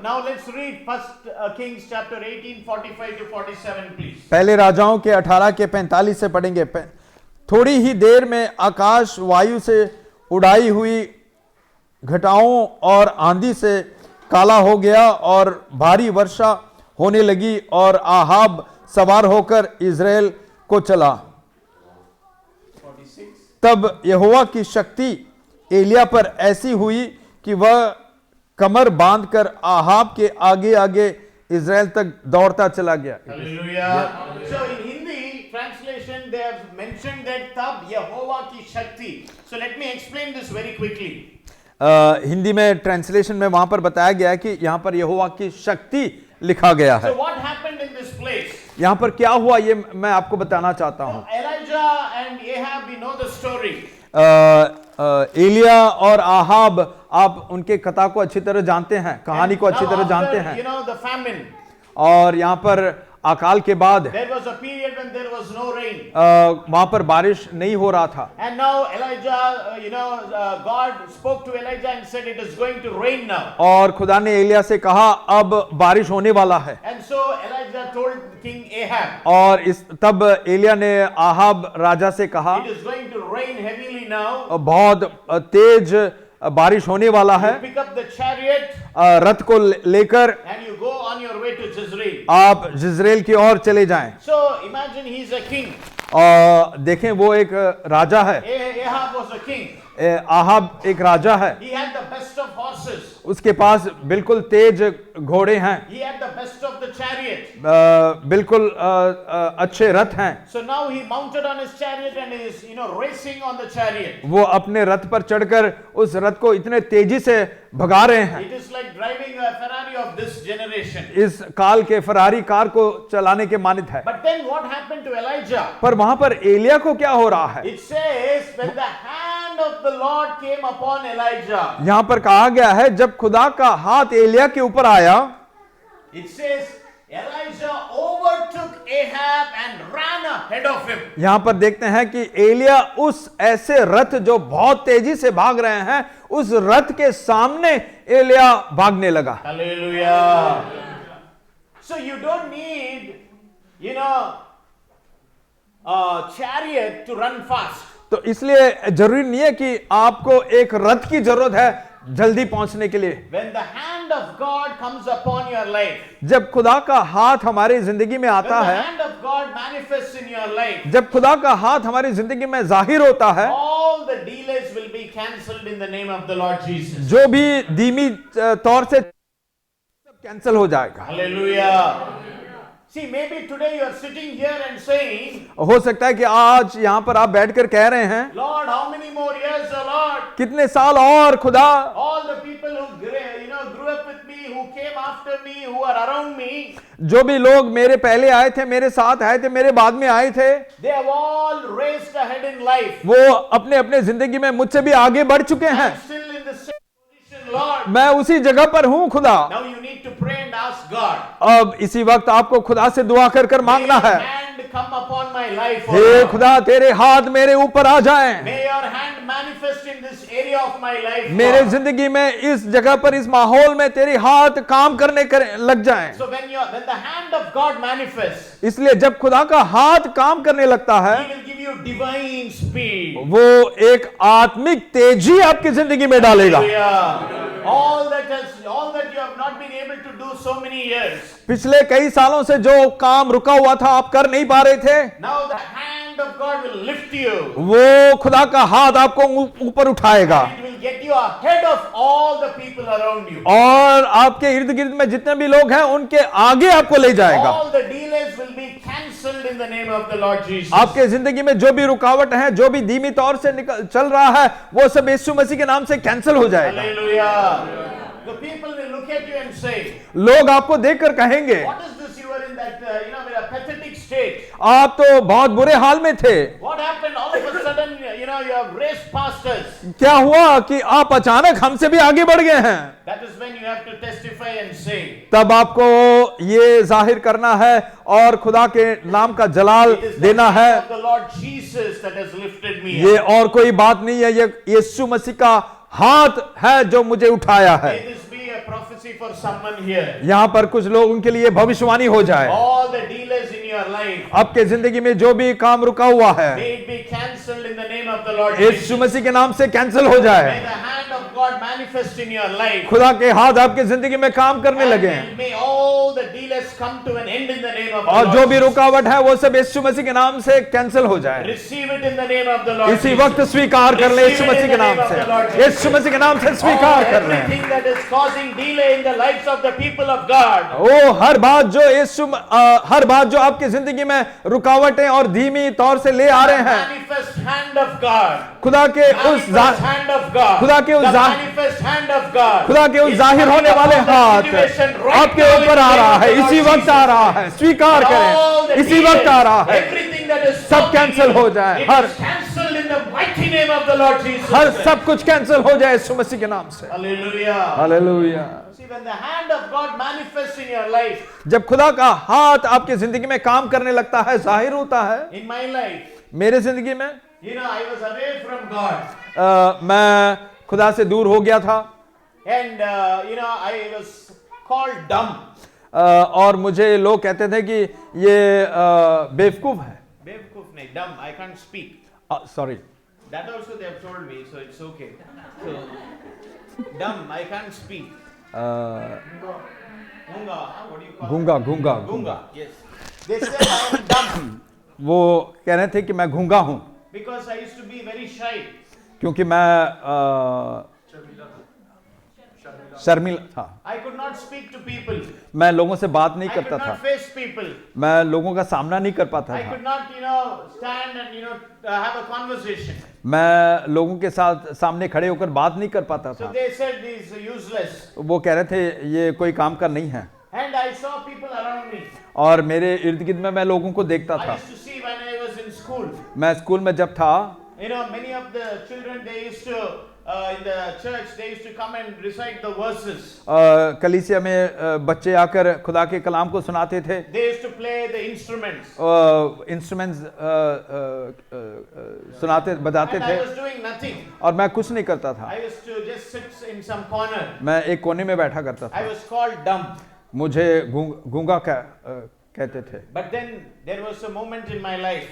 Speaker 1: Now let's read First Kings chapter 18, 45 to 47, please.
Speaker 3: पहले राजाओं के 18 के 45 से पढ़ेंगे। थोड़ी ही देर में आकाश वायु से उड़ाई हुई घटाओं और आंधी से काला हो गया और भारी वर्षा होने लगी और आहाब सवार होकर इज़राइल को चला। तब यहोवा की शक्ति एलिया पर ऐसी हुई कि वह कमर बांधकर आहाब के आगे आगे इज़राइल तक दौड़ता चला गया।
Speaker 1: Hallelujah. So in Hindi translation they have mentioned that तब यहोवा की शक्ति. So let me explain this very quickly.
Speaker 3: Hindi में ट्रांसलेशन में वहां पर बताया गया है कि यहाँ पर यहोवा की शक्ति लिखा गया है।
Speaker 1: So what happened in this place?
Speaker 3: यहाँ पर क्या हुआ ये मैं आपको बताना चाहता हूँ।
Speaker 1: Elijah and Ahab, we know the story.
Speaker 3: Elia और आहाब, आप उनके कथा को अच्छी तरह जानते हैं, कहानी को अच्छी तरह जानते हैं।
Speaker 1: The famine.
Speaker 3: और यहाँ पर अकाल के बाद
Speaker 1: there was a period when there was no rain.
Speaker 3: वहां पर बारिश नहीं हो रहा था।
Speaker 1: And now Elijah, God spoke to Elijah and said it is going to rain now.
Speaker 3: और खुदा ने एलिया से कहा अब बारिश होने वाला है।
Speaker 1: And so Elijah told King Ahab.
Speaker 3: और तब एलिया ने आहाब राजा से कहा
Speaker 1: it is going to rain heavily now.
Speaker 3: बहुत तेज बारिश होने वाला है।
Speaker 1: Pick up the chariot.
Speaker 3: रथ को लेकर
Speaker 1: and you go on your way to Jezreel.
Speaker 3: आप जिज्रेल की ओर चले जाएं।
Speaker 1: So imagine he is a king.
Speaker 3: देखें वो एक राजा है।
Speaker 1: Ahab was a king.
Speaker 3: Ahab एक राजा है।
Speaker 1: He had the best of horses.
Speaker 3: उसके पास बिल्कुल तेज घोड़े हैं।
Speaker 1: He had the best of the chariot.
Speaker 3: बिल्कुल अच्छे रथ हैं।
Speaker 1: So now he mounted on his chariot and is racing on the chariot.
Speaker 3: वो अपने रथ पर चढ़कर उस रथ को इतने तेजी से भगा रहे हैं।
Speaker 1: It is like driving a Ferrari of this generation.
Speaker 3: इस काल के फरारी कार को चलाने के मानित है।
Speaker 1: But then what happened to Elijah?
Speaker 3: पर वहां पर एलिया को क्या हो रहा है?
Speaker 1: It says when the hand of the Lord came upon Elijah.
Speaker 3: यहां पर कहा गया है जब खुदा का हाथ एलिया के ऊपर आया,
Speaker 1: It says Elijah overtook Ahab and ran ahead of him.
Speaker 3: यहां पर देखते हैं कि एलिया उस ऐसे रथ जो बहुत तेजी से भाग रहे हैं, उस रथ के सामने एलिया भागने लगा।
Speaker 1: Hallelujah. So you don't need, a chariot to run fast.
Speaker 3: तो इसलिए जरूरी नहीं है कि आपको एक रथ की जरूरत है जल्दी पहुंचने के लिए।
Speaker 1: When the hand of God comes upon your life,
Speaker 3: जब खुदा का हाथ हमारी जिंदगी में
Speaker 1: when
Speaker 3: आता
Speaker 1: the
Speaker 3: है,
Speaker 1: hand of God manifests in your life,
Speaker 3: जब खुदा का हाथ हमारी जिंदगी में जाहिर होता है,
Speaker 1: all the delays will be cancelled in the name of the Lord Jesus.
Speaker 3: जो भी धीमी तौर से सब कैंसिल हो जाएगा।
Speaker 1: Hallelujah. See, maybe today you are sitting here and saying,
Speaker 3: हो सकता है कि आज यहाँ पर आप बैठकर कह रहे हैं,
Speaker 1: Lord, how many more years, O Lord?
Speaker 3: कितने साल और खुदा,
Speaker 1: All the people who grew up with me, who came after me, who are around me,
Speaker 3: जो भी लोग मेरे पहले आए थे, मेरे साथ आए थे, मेरे बाद में आए थे,
Speaker 1: they have all raced ahead in life.
Speaker 3: वो अपने अपने जिंदगी में मुझसे भी आगे बढ़ चुके हैं।
Speaker 1: I'm still in the same position, Lord.
Speaker 3: मैं उसी जगह पर हूँ खुदा।
Speaker 1: Now you need to pray and ask God.
Speaker 3: अब इसी वक्त आपको खुदा से दुआ कर कर
Speaker 1: May
Speaker 3: मांगना
Speaker 1: your
Speaker 3: है,
Speaker 1: hand come upon my life, O
Speaker 3: hey
Speaker 1: Lord.
Speaker 3: खुदा तेरे हाथ मेरे ऊपर आ जाएं,
Speaker 1: May your hand manifest in this area of my life,
Speaker 3: मेरे
Speaker 1: Lord.
Speaker 3: जिंदगी में इस जगह पर इस माहौल में तेरे हाथ काम करने लग जाएं।
Speaker 1: So when the hand of God manifests,
Speaker 3: इसलिए जब खुदा का हाथ काम करने लगता है,
Speaker 1: He will give you divine speed.
Speaker 3: वो एक आत्मिक तेजी आपकी जिंदगी में डालेगा।
Speaker 1: Hallelujah. All that you have not been able to do so many years,
Speaker 3: पिछले कई सालों से जो काम रुका हुआ था, आप कर नहीं पा रहे थे,
Speaker 1: now the hand of God will lift you.
Speaker 3: वो खुदा का हाथ आपको ऊपर उठाएगा
Speaker 1: It will get you ahead of all the people around you.
Speaker 3: और आपके इर्द गिर्द में जितने भी लोग हैं उनके आगे आपको ले जाएगा।
Speaker 1: All the delays will be cancelled in the name of the Lord Jesus.
Speaker 3: आपके जिंदगी में जो भी रुकावट है, जो भी धीमी तौर से चल रहा है, वो सब यीशु मसीह के नाम से कैंसिल हो जाएगा।
Speaker 1: Hallelujah. The people will look at you and say,
Speaker 3: लोग आपको देखकर कहेंगे,
Speaker 1: what is this? You are in that very pathetic state.
Speaker 3: आप तो बहुत बुरे हाल में थे,
Speaker 1: What happened? All of a sudden, you have raced past us.
Speaker 3: क्या हुआ कि आप अचानक हमसे भी आगे बढ़ गए हैं।
Speaker 1: That is when you have to testify and say,
Speaker 3: तब आपको ये जाहिर करना है और खुदा के नाम का जलाल
Speaker 1: it is the
Speaker 3: देना
Speaker 1: name
Speaker 3: है।
Speaker 1: of the Lord Jesus that has lifted me
Speaker 3: ये
Speaker 1: up.
Speaker 3: और कोई बात नहीं है, ये यीशु मसीह का हाथ है जो मुझे उठाया है।
Speaker 1: May this be a prophecy for someone here.
Speaker 3: यहाँ पर कुछ लोग उनके लिए भविष्यवाणी हो जाए।
Speaker 1: All the delays in your life,
Speaker 3: आपके जिंदगी में जो भी काम रुका हुआ है,
Speaker 1: may it be cancelled in the name of the Lord Jesus.
Speaker 3: यीशु मसीह के नाम से कैंसिल हो जाए।
Speaker 1: May the hand of God manifest in your life.
Speaker 3: खुदा के हाथ आपके जिंदगी में काम करने लगे
Speaker 1: And may all the delays come to an end in the name of the
Speaker 3: और
Speaker 1: Lord
Speaker 3: जो भी
Speaker 1: Jesus.
Speaker 3: रुकावट है वो सब यीशु मसीह के नाम से कैंसिल हो जाए।
Speaker 1: Receive it in the name of the Lord
Speaker 3: इसी
Speaker 1: Jesus.
Speaker 3: वक्त स्वीकार कर ले यीशु मसीह के नाम से, यीशु मसीह के नाम से स्वीकार कर ले।
Speaker 1: Everything that is causing delay in the lives of the people of God,
Speaker 3: ओ हर बात जो आपकी जिंदगी में रुकावटें और धीमी तौर से ले आ रहे हैं,
Speaker 1: manifest hand of God,
Speaker 3: खुदा के उस
Speaker 1: manifest hand of God,
Speaker 3: खुदा के उस
Speaker 1: the manifest hand of God,
Speaker 3: खुदा के उस
Speaker 1: is
Speaker 3: जाहिर
Speaker 1: coming
Speaker 3: होने वाले
Speaker 1: upon the
Speaker 3: हाथ
Speaker 1: situation right
Speaker 3: आपके
Speaker 1: now in
Speaker 3: ऊपर
Speaker 1: the
Speaker 3: आ
Speaker 1: name
Speaker 3: रहा
Speaker 1: of
Speaker 3: है,
Speaker 1: the Lord
Speaker 3: इसी वक्त
Speaker 1: Jesus.
Speaker 3: आ रहा है, स्वीकार
Speaker 1: All
Speaker 3: करें,
Speaker 1: the
Speaker 3: इसी वक्त आ रहा है,
Speaker 1: everything that is
Speaker 3: सब
Speaker 1: stopping
Speaker 3: कैंसिल
Speaker 1: you,
Speaker 3: हो जाए,
Speaker 1: it
Speaker 3: her
Speaker 1: is cancelled in the mighty name of the Lord Jesus.
Speaker 3: हर सब कुछ कैंसिल हो जाए यीशु मसीह के नाम से।
Speaker 1: Hallelujah.
Speaker 3: Hallelujah.
Speaker 1: See, when the hand of God manifests in your life,
Speaker 3: जब खुदा का हाथ आपकी जिंदगी में काम करने लगता है, जाहिर होता है,
Speaker 1: in my life,
Speaker 3: मेरे जिंदगी में
Speaker 1: I was away from God.
Speaker 3: मैं खुदा से दूर हो गया था
Speaker 1: And, I was called dumb.
Speaker 3: और मुझे लोग कहते थे कि ये बेवकूफ है।
Speaker 1: Bevkuf, nahi, dumb, I can't speak.
Speaker 3: Sorry,
Speaker 1: That also they have told me, so it's okay. So, dumb, I can't speak. Gunga, what do you call
Speaker 3: गूंगा
Speaker 1: it?
Speaker 3: गूंगा
Speaker 1: Gunga, yes. They said I am dumb
Speaker 3: वो कह रहे थे कि मैं गूंगा हूं
Speaker 1: because I used to be very shy.
Speaker 3: क्योंकि मैं शर्मिला था,
Speaker 1: I could not speak to people.
Speaker 3: मैं लोगों से बात नहीं
Speaker 1: I could
Speaker 3: करता था,
Speaker 1: not face people.
Speaker 3: मैं लोगों का सामना नहीं कर पाता
Speaker 1: I
Speaker 3: था,
Speaker 1: could not, stand and, have a conversation.
Speaker 3: मैं लोगों के साथ सामने खड़े होकर बात नहीं कर पाता
Speaker 1: So
Speaker 3: था।
Speaker 1: they said he is useless.
Speaker 3: वो कह रहे थे ये कोई काम का नहीं है
Speaker 1: And I saw people around me.
Speaker 3: और मेरे इर्द गिर्द में मैं लोगों को देखता
Speaker 1: I
Speaker 3: था।
Speaker 1: used to see when I was in school.
Speaker 3: मैं स्कूल में जब था
Speaker 1: You know, many of the children, they used to, in the church, they used to come and recite the verses.
Speaker 3: कलीसिया में बच्चे आकर खुदा के कलाम को सुनाते थे,
Speaker 1: They used to play the instruments.
Speaker 3: Instruments सुनाते बजाते
Speaker 1: And
Speaker 3: थे,
Speaker 1: I was doing nothing.
Speaker 3: और मैं कुछ नहीं करता था,
Speaker 1: I used to just sit in some corner.
Speaker 3: मैं एक कोने में बैठा करता
Speaker 1: I
Speaker 3: था।
Speaker 1: was called dumb.
Speaker 3: मुझे गूंगा कहते थे।
Speaker 1: But then there was a moment in my life.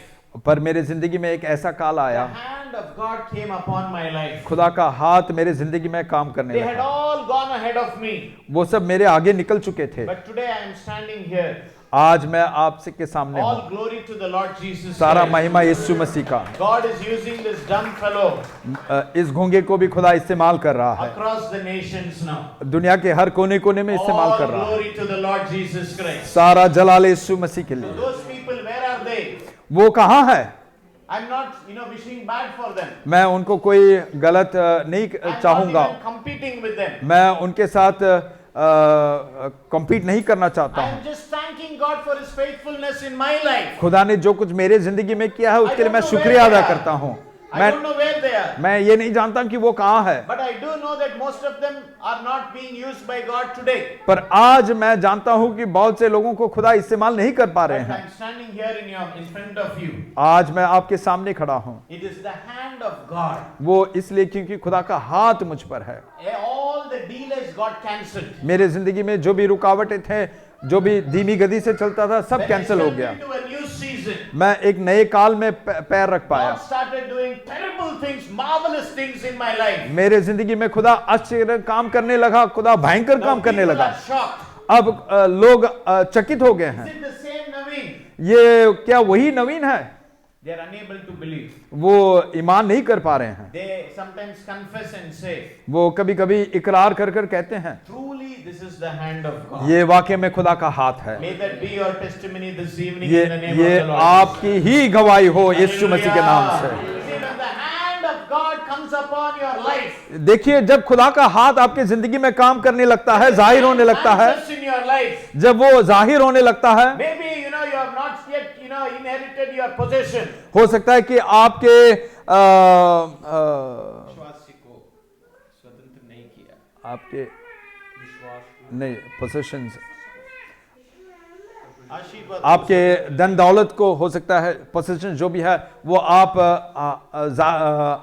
Speaker 3: पर मेरे जिंदगी में एक ऐसा काल
Speaker 1: The
Speaker 3: आया,
Speaker 1: hand of God came upon my life.
Speaker 3: खुदा का हाथ मेरे जिंदगी में काम करने
Speaker 1: They had
Speaker 3: लगा।
Speaker 1: all gone ahead of me.
Speaker 3: वो सब मेरे आगे निकल चुके थे।
Speaker 1: But today I am standing here.
Speaker 3: आज मैं आपसे के सामने
Speaker 1: All
Speaker 3: हूँ।
Speaker 1: glory to the Lord Jesus
Speaker 3: सारा
Speaker 1: Christ.
Speaker 3: महिमा यीशु मसीह का।
Speaker 1: God is using this dumb fellow
Speaker 3: इस गूंगे को भी खुदा इस्तेमाल कर रहा है,
Speaker 1: across the nations now.
Speaker 3: दुनिया के हर कोने कोने में इस्तेमाल
Speaker 1: All
Speaker 3: कर रहा है।
Speaker 1: glory to the Lord Jesus Christ.
Speaker 3: सारा जलाल यीशु मसीह के लिए।
Speaker 1: Those people, where are they?
Speaker 3: वो कहाँ है?
Speaker 1: I'm not, wishing bad for them.
Speaker 3: मैं उनको कोई गलत नहीं
Speaker 1: I'm not
Speaker 3: चाहूंगा,
Speaker 1: even competing with them.
Speaker 3: मैं उनके साथ कम्पीट नहीं करना चाहता
Speaker 1: I'm
Speaker 3: हूँ।
Speaker 1: just thanking God for His faithfulness in my life.
Speaker 3: खुदा ने जो कुछ मेरे जिंदगी में किया है उसके लिए मैं शुक्रिया अदा करता हूँ।
Speaker 1: I don't know where they are.
Speaker 3: मैं ये नहीं जानता कि वो कहाँ है,
Speaker 1: But I do know that most of them are not being used by God today.
Speaker 3: पर आज मैं जानता हूँ कि बहुत से लोगों को खुदा इस्तेमाल नहीं कर पा रहे
Speaker 1: But
Speaker 3: हैं।
Speaker 1: I'm standing here in front of you.
Speaker 3: आज मैं आपके सामने खड़ा हूँ,
Speaker 1: It is the hand of God.
Speaker 3: वो इसलिए क्योंकि खुदा का हाथ मुझ पर है।
Speaker 1: All the delays got cancelled.
Speaker 3: मेरे जिंदगी में जो भी रुकावटें थे, जो भी धीमी गति से चलता था, सब
Speaker 1: When I
Speaker 3: कैंसिल हो
Speaker 1: stepped
Speaker 3: गया।
Speaker 1: into a new season,
Speaker 3: मैं एक नए काल में पैर रख पाया।
Speaker 1: God started doing terrible things, marvelous things in my life.
Speaker 3: मेरे जिंदगी में खुदा आश्चर्य काम करने लगा, खुदा भयंकर
Speaker 1: Now
Speaker 3: काम करने
Speaker 1: people
Speaker 3: लगा।
Speaker 1: are shocked.
Speaker 3: अब लोग चकित हो गए
Speaker 1: Is
Speaker 3: हैं,
Speaker 1: it the same Naveen?
Speaker 3: ये क्या वही नवीन है?
Speaker 1: They are unable to believe.
Speaker 3: वो ईमान नहीं कर पा रहे हैं।
Speaker 1: They sometimes confess and say,
Speaker 3: वो कभी कभी इकरार कर कर कहते हैं,
Speaker 1: truly this is the hand of God.
Speaker 3: ये वाकई में खुदा का हाथ है।
Speaker 1: May that be your testimony this evening
Speaker 3: ये
Speaker 1: in the name
Speaker 3: ये
Speaker 1: of the Lord.
Speaker 3: आपकी ही गवाही हो यीशु मसीह के नाम से।
Speaker 1: Hallelujah. See, when the hand of God comes upon your life,
Speaker 3: देखिए, जब खुदा का हाथ आपकी जिंदगी में काम करने लगता है, जाहिर होने लगता है,
Speaker 1: manifest in your life,
Speaker 3: जब वो जाहिर होने लगता है,
Speaker 1: maybe you have not yet inherited your possession.
Speaker 3: हो सकता है कि आपके
Speaker 1: विश्वासी को स्वतंत्र नहीं किया।
Speaker 3: आपके नहीं पोसेशंस,
Speaker 1: आशीर्वाद
Speaker 3: आपके धन दौलत को हो सकता है पोसेशन जो भी है वो आप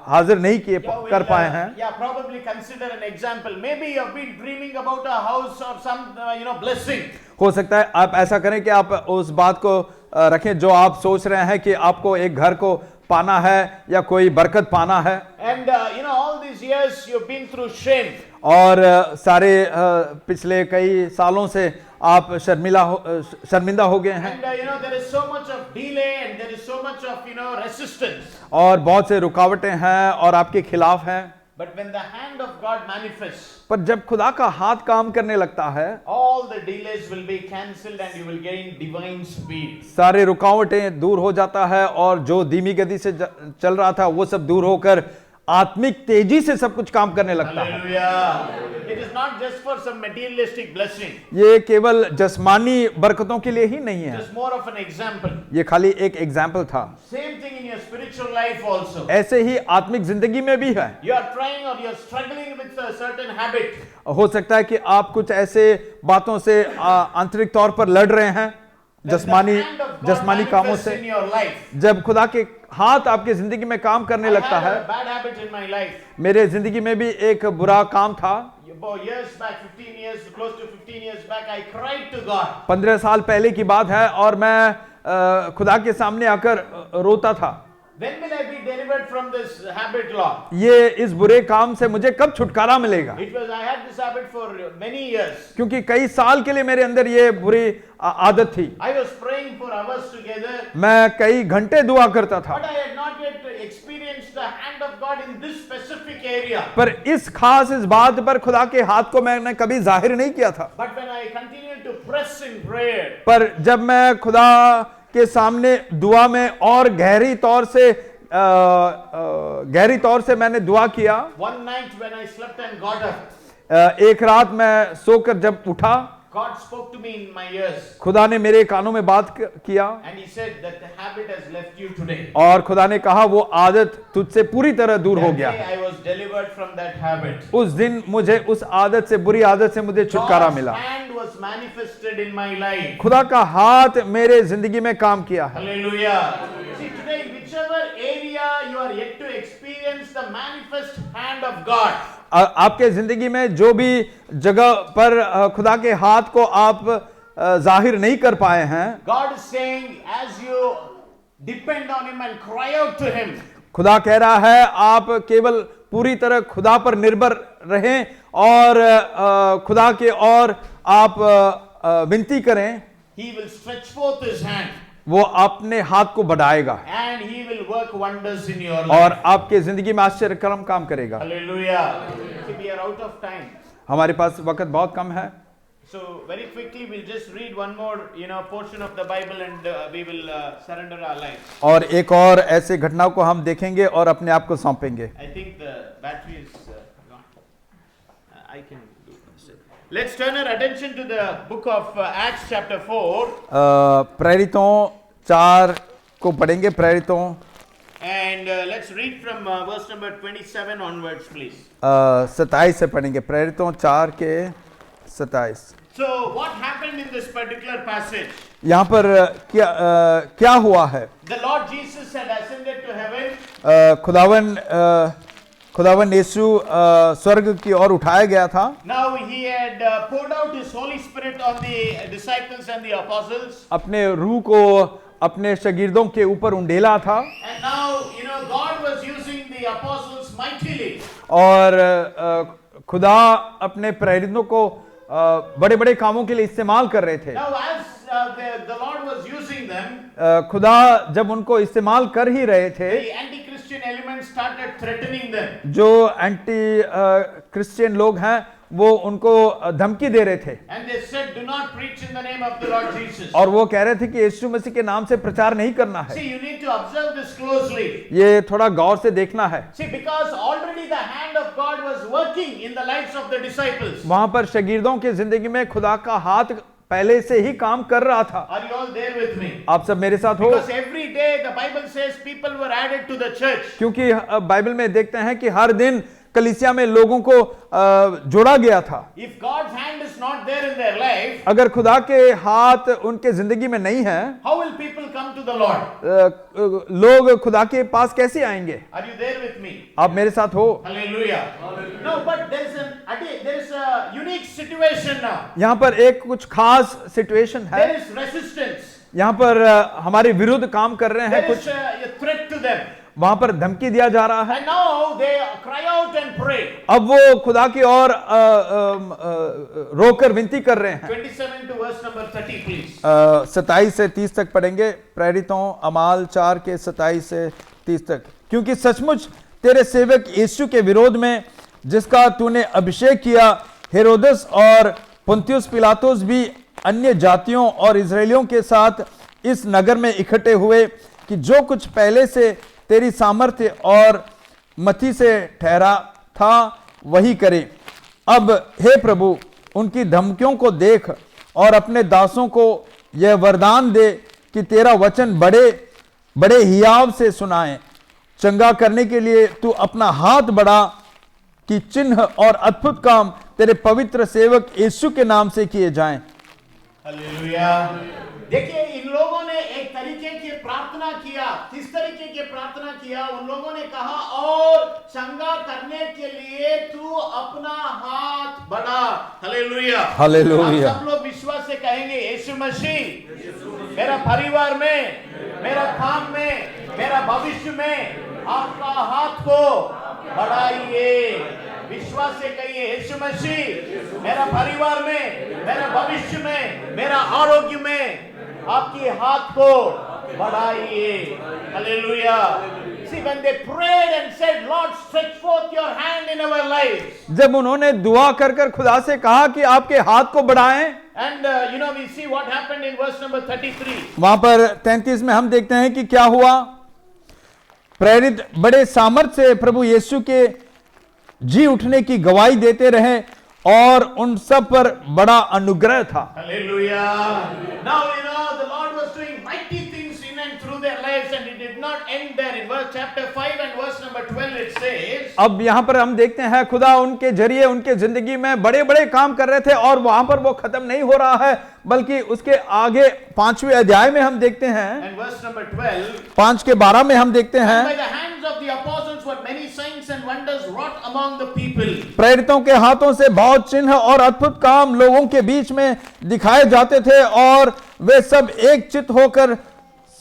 Speaker 3: हाजिर नहीं किए कर पाए हैं।
Speaker 1: Yeah, probably consider an example. Maybe you have been dreaming about a house or some blessing.
Speaker 3: हो सकता है आप ऐसा करें कि आप उस बात को रखें जो आप सोच रहे हैं कि आपको एक घर को पाना है या कोई बरकत पाना है,
Speaker 1: And all these years you've been through shame.
Speaker 3: और सारे पिछले कई सालों से आप शर्मिंदा हो गए हैं,
Speaker 1: And there is so much of delay and there is so much of resistance.
Speaker 3: और बहुत से रुकावटें हैं और आपके खिलाफ हैं।
Speaker 1: But when the hand of God manifests,
Speaker 3: पर जब खुदा का हाथ काम करने लगता है,
Speaker 1: all the delays will be cancelled and you will gain divine speed.
Speaker 3: सारे रुकावटें दूर हो जाता है और जो धीमी गति से चल रहा था वो सब दूर होकर आत्मिक तेजी से सब कुछ काम करने लगता है।
Speaker 1: Hallelujah. It is not just for some materialistic blessing.
Speaker 3: ये केवल जस्मानी बरकतों के लिए ही नहीं है,
Speaker 1: Just more of an example.
Speaker 3: ये खाली एक एग्जाम्पल था।
Speaker 1: Same thing in your spiritual life also.
Speaker 3: ऐसे ही आत्मिक जिंदगी में भी है।
Speaker 1: You are trying or you are struggling with a certain habit.
Speaker 3: हो सकता है कि आप कुछ ऐसे बातों से आंतरिक तौर पर लड़ रहे हैं, जस्मानी कामों से।
Speaker 1: In your life.
Speaker 3: जब खुदा के हाथ आपके जिंदगी में काम करने
Speaker 1: I
Speaker 3: लगता
Speaker 1: had
Speaker 3: है,
Speaker 1: a bad habit in my life.
Speaker 3: मेरे जिंदगी में भी एक बुरा काम था।
Speaker 1: About years back, 15 years, close to 15 years back, I cried to God.
Speaker 3: 15 साल पहले की बात है और मैं खुदा के सामने आकर रोता था,
Speaker 1: When will I be delivered from this habit, Lord?
Speaker 3: ये इस बुरे काम से मुझे कब छुटकारा मिलेगा?
Speaker 1: It was, I had this habit for many years.
Speaker 3: क्योंकि कई साल के लिए मेरे अंदर ये बुरी आदत थी।
Speaker 1: I was praying for hours together,
Speaker 3: मैं कई घंटे दुआ करता था,
Speaker 1: but I had not yet experienced the hand of God in this specific area.
Speaker 3: पर इस बात पर खुदा के हाथ को मैंने कभी जाहिर नहीं किया था।
Speaker 1: But when I continued to press in prayer,
Speaker 3: पर जब मैं खुदा के सामने दुआ में और गहरी तौर से मैंने दुआ किया,
Speaker 1: one night when I slept and got up,
Speaker 3: एक रात मैं सोकर जब उठा,
Speaker 1: God spoke to me in my ears
Speaker 3: खुदा ने मेरे कानों में बात किया
Speaker 1: and He said that the habit has left you today.
Speaker 3: और खुदा ने कहा वो आदत तुझसे पूरी तरह दूर हो
Speaker 1: That
Speaker 3: गया
Speaker 1: day I was delivered from that habit.
Speaker 3: उस दिन मुझे उस आदत से बुरी आदत से मुझे छुटकारा
Speaker 1: God's
Speaker 3: मिला
Speaker 1: hand was manifested in my life.
Speaker 3: खुदा का हाथ मेरे जिंदगी में काम किया है
Speaker 1: Hallelujah. See, today, whichever area you are yet to experience the manifest hand of God,
Speaker 3: आपके जिंदगी में जो भी जगह पर खुदा के हाथ को आप जाहिर नहीं कर पाए हैं
Speaker 1: God is saying, as you depend on Him and cry out to Him,
Speaker 3: खुदा कह रहा है आप केवल पूरी तरह खुदा पर निर्भर रहें और खुदा के और आप विनती करें
Speaker 1: He will stretch forth His hand
Speaker 3: वो अपने हाथ को बढ़ाएगा
Speaker 1: and He will work wonders in your
Speaker 3: और
Speaker 1: life.
Speaker 3: आपके जिंदगी में आश्चर्यकरम काम करेगा
Speaker 1: Hallelujah. See, we are out of time.
Speaker 3: हमारे पास वक्त बहुत कम है
Speaker 1: So very quickly we'll just read one more, portion of the Bible and we will surrender our lives.
Speaker 3: और एक और ऐसे घटनाओं को हम देखेंगे और अपने आप को सौंपेंगे
Speaker 1: I think the battery is gone. I can do this. Let's turn our attention to the book of Acts chapter 4
Speaker 3: प्रेरितों 4 को पढ़ेंगे प्रेरितों
Speaker 1: and let's read from verse number 27 onwards, please.
Speaker 3: 27 से पढ़ेंगे प्रेरितों 4 के 27
Speaker 1: So what happened in this particular passage?
Speaker 3: यहाँ पर क्या हुआ है
Speaker 1: The Lord Jesus had ascended to heaven.
Speaker 3: खुदावन यीशु स्वर्ग की ओर उठाया गया था
Speaker 1: Now he had poured out his Holy Spirit on the disciples and the apostles.
Speaker 3: अपने रूह को अपने शागिर्दों के ऊपर उंडेला था
Speaker 1: And now, God was using the apostles mightily.
Speaker 3: और खुदा अपने प्रेरितों को बड़े बड़े कामों के लिए इस्तेमाल कर रहे थे
Speaker 1: Now as the Lord was using them,
Speaker 3: खुदा जब उनको इस्तेमाल कर ही रहे थे
Speaker 1: the anti-Christian elements started threatening them.
Speaker 3: जो एंटी क्रिश्चियन लोग हैं वो उनको धमकी दे रहे थे
Speaker 1: And they said, do not preach in the name of the Lord Jesus.
Speaker 3: और वो कह रहे थे कि यीशु मसीह के नाम से प्रचार नहीं करना है
Speaker 1: See, you need to observe this closely.
Speaker 3: ये थोड़ा गौर से देखना है
Speaker 1: See, because already the hand of God was working in the lives of the disciples.
Speaker 3: वहां पर शागिर्दों की जिंदगी में खुदा का हाथ पहले से ही काम कर रहा था
Speaker 1: Are you all there with me?
Speaker 3: आप सब मेरे साथ हो
Speaker 1: Because every day the Bible says people were added to the church.
Speaker 3: क्योंकि बाइबल में देखते हैं कि हर दिन कलीसिया में लोगों को जोड़ा गया था
Speaker 1: If God's hand is not there in their life,
Speaker 3: अगर खुदा के हाथ उनके जिंदगी में नहीं है
Speaker 1: how will people come to the Lord?
Speaker 3: लोग खुदा के पास कैसे आएंगे
Speaker 1: Are you there with me?
Speaker 3: आप मेरे साथ हो
Speaker 1: Hallelujah. No, but there is a unique situation now.
Speaker 3: यहाँ पर एक कुछ खास सिचुएशन है
Speaker 1: There is resistance.
Speaker 3: यहाँ पर हमारे विरुद्ध काम कर रहे हैं
Speaker 1: There
Speaker 3: कुछ
Speaker 1: is a threat to them.
Speaker 3: वहां पर धमकी दिया जा रहा है
Speaker 1: And now they cry out and pray.
Speaker 3: अब वो खुदा की ओर रोकर विनती कर रहे हैं
Speaker 1: 27 to verse number 30, please.
Speaker 3: 27 से 30 तक पढ़ेंगे प्रेरितों अमाल 4 के 27 से 30 तक क्योंकि सचमुच तेरे सेवक यीशु के विरोध में जिसका तूने अभिषेक किया हेरोदस और पुन्तियुस पिलातुस भी अन्य जातियों और इजरायलियों के साथ इस नगर में इकट्ठे हुए कि जो कुछ पहले से तेरी सामर्थ्य और मति से ठहरा था वही करे। अब हे प्रभु उनकी धमकियों को देख और अपने दासों को यह वरदान दे कि तेरा वचन बड़े बड़े हियाव से सुनाए। चंगा करने के लिए तू अपना हाथ बढ़ा कि चिन्ह और अद्भुत काम तेरे पवित्र सेवक यीशु के नाम से किए जाएं।
Speaker 1: हालेलुया। देखिए इन लोगों ने एक तरीके की प्रार्थना किया। किस तरीके की प्रार्थना किया? उन लोगों ने कहा और चंगा करने के लिए तू अपना हाथ बढ़ा। हालेलुया।
Speaker 3: हालेलुया।
Speaker 1: सब लोग विश्वास से कहेंगे यीशु मसीह मेरा परिवार में, मेरा काम में, मेरा भविष्य में आपका हाथ को बढ़ाइए। विश्वास से कहिए यीशु मसीह मेरा परिवार में, मेरा भविष्य में, मेरा आरोग्य में आपकी हाथ को बढ़ाइए। Hallelujah. See, when they prayed and said, Lord, stretch forth your hand in our lives.
Speaker 3: जब उन्होंने दुआ कर कर खुदा से कहा कि आपके हाथ को बढ़ाएं,
Speaker 1: And we see what happened in verse number 33.
Speaker 3: वहां पर 33 में हम देखते हैं कि क्या हुआ। प्रेरित बड़े सामर्थ से प्रभु यीशु के जी उठने की गवाही देते रहे और उन सब पर बड़ा अनुग्रह था।
Speaker 1: Hallelujah. Now the Lord was doing mighty things in and through their lives, and it did not end there. In verse chapter 5 and verse number 12 it says,
Speaker 3: अब यहाँ पर हम देखते हैं खुदा उनके जरिए उनके जिंदगी में बड़े बड़े काम कर रहे थे और वहां पर वो खत्म नहीं हो रहा है, बल्कि उसके आगे 5वें अध्याय में हम देखते हैं,
Speaker 1: and verse number 12,
Speaker 3: 5:12 में हम देखते हैं,
Speaker 1: by the hands of the apostles were many signs and wonders wrought among the people.
Speaker 3: प्रेरितों के हाथों से बहुत चिन्ह और अद्भुत काम लोगों के बीच में दिखाए जाते थे और वे सब एक चित्त होकर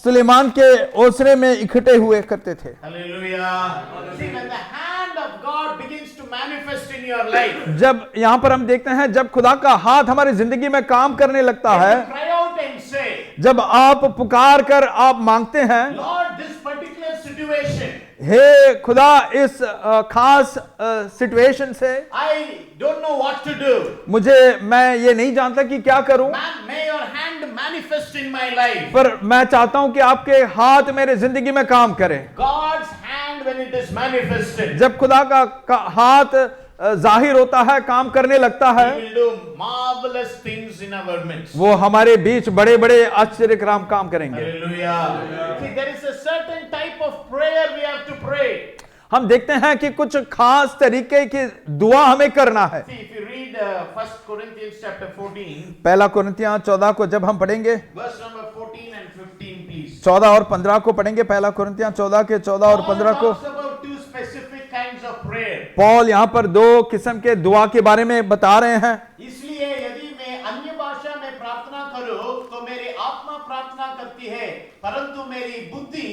Speaker 3: सुलेमान के ओसरे में इकट्ठे हुए करते थे।
Speaker 1: Hallelujah. See, when the hand of God begins to manifest in your life,
Speaker 3: जब यहाँ पर हम देखते हैं जब खुदा का हाथ हमारी जिंदगी में काम करने लगता है,
Speaker 1: you cry out and say,
Speaker 3: जब आप पुकार कर आप मांगते हैं,
Speaker 1: Lord, this particular situation,
Speaker 3: हे खुदा इस खास सिचुएशन से
Speaker 1: I don't know what to do.
Speaker 3: मैं ये नहीं जानता कि क्या करूं,
Speaker 1: Man, may your hand manifest in my life.
Speaker 3: पर मैं चाहता हूं कि आपके हाथ मेरे जिंदगी में काम करें।
Speaker 1: God's hand, when it is manifested,
Speaker 3: जब खुदा का हाथ जाहिर होता है, काम करने लगता है,
Speaker 1: He will do marvelous things in our midst.
Speaker 3: वो हमारे बीच बड़े बड़े आश्चर्य काम करेंगे।
Speaker 1: Hallelujah. See, there is a certain type of prayer we have to pray.
Speaker 3: हम देखते हैं कि कुछ खास तरीके की दुआ हमें करना है।
Speaker 1: See, if you read 1 Corinthians chapter 14,
Speaker 3: पहला कुरिन्थियां 14 को जब हम पढ़ेंगे,
Speaker 1: verse number 14 and 15, please.
Speaker 3: 14 और 15 को पढ़ेंगे, पहला कुरिन्थियां 14 के 14 और 15 को।
Speaker 1: Paul talks about two specific kinds of prayer.
Speaker 3: Paul यहाँ पर दो किस्म के दुआ के बारे में बता रहे हैं।
Speaker 1: इसलिए यदि मैं अन्य भाषा में प्रार्थना करूं तो मेरी आत्मा प्रार्थना करती है, परंतु मेरी बुद्धि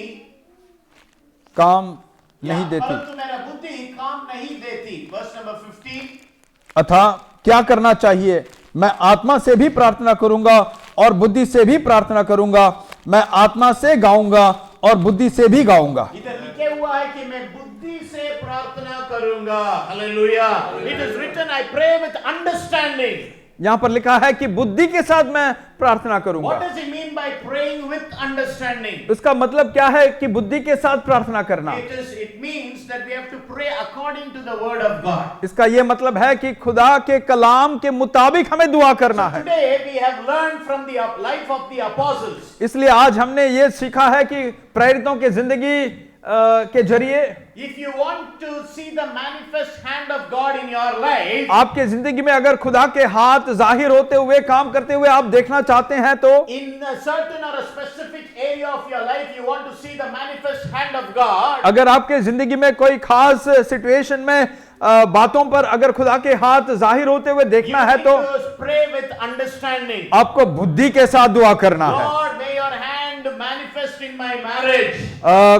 Speaker 3: काम नहीं देती।
Speaker 1: परंतु मेरा बुद्धि काम नहीं देती। वर्स नंबर 15,
Speaker 3: अतः क्या करना चाहिए? मैं आत्मा से भी प्रार्थना करूंगा और बुद्धि से भी प्रार्थना करूंगा, मैं आत्मा से गाऊंगा और बुद्धि से भी गाऊंगा।
Speaker 1: इधर लिखे हुआ है कि मैं बुद्धि से प्रार्थना करूंगा। Hallelujah. It is written, I pray with understanding.
Speaker 3: यहां पर लिखा है कि बुद्धि के साथ मैं प्रार्थना करूंगा।
Speaker 1: What does he mean by praying with understanding?
Speaker 3: इसका मतलब क्या है कि बुद्धि के साथ प्रार्थना करना?
Speaker 1: It means that we have to pray according to the word of God.
Speaker 3: इसका यह मतलब है कि खुदा के कलाम के मुताबिक हमें दुआ करना है।
Speaker 1: Today we have learned from the life of the apostles.
Speaker 3: इसलिए आज हमने ये सीखा है कि प्रेरितों के जिंदगी के जरिए
Speaker 1: If you want to see the manifest hand of God in your life,
Speaker 3: आपके जिंदगी में अगर खुदा के हाथ जाहिर होते हुए काम करते हुए आप देखना चाहते हैं तो
Speaker 1: in a certain or a specific area of your life you want to see the manifest hand of God,
Speaker 3: अगर आपके जिंदगी में कोई खास सिचुएशन में बातों पर अगर खुदा के हाथ जाहिर होते हुए देखना है तो
Speaker 1: pray with understanding.
Speaker 3: आपको बुद्धि के साथ दुआ करना है।
Speaker 1: Lord, may your hand manifest in my marriage.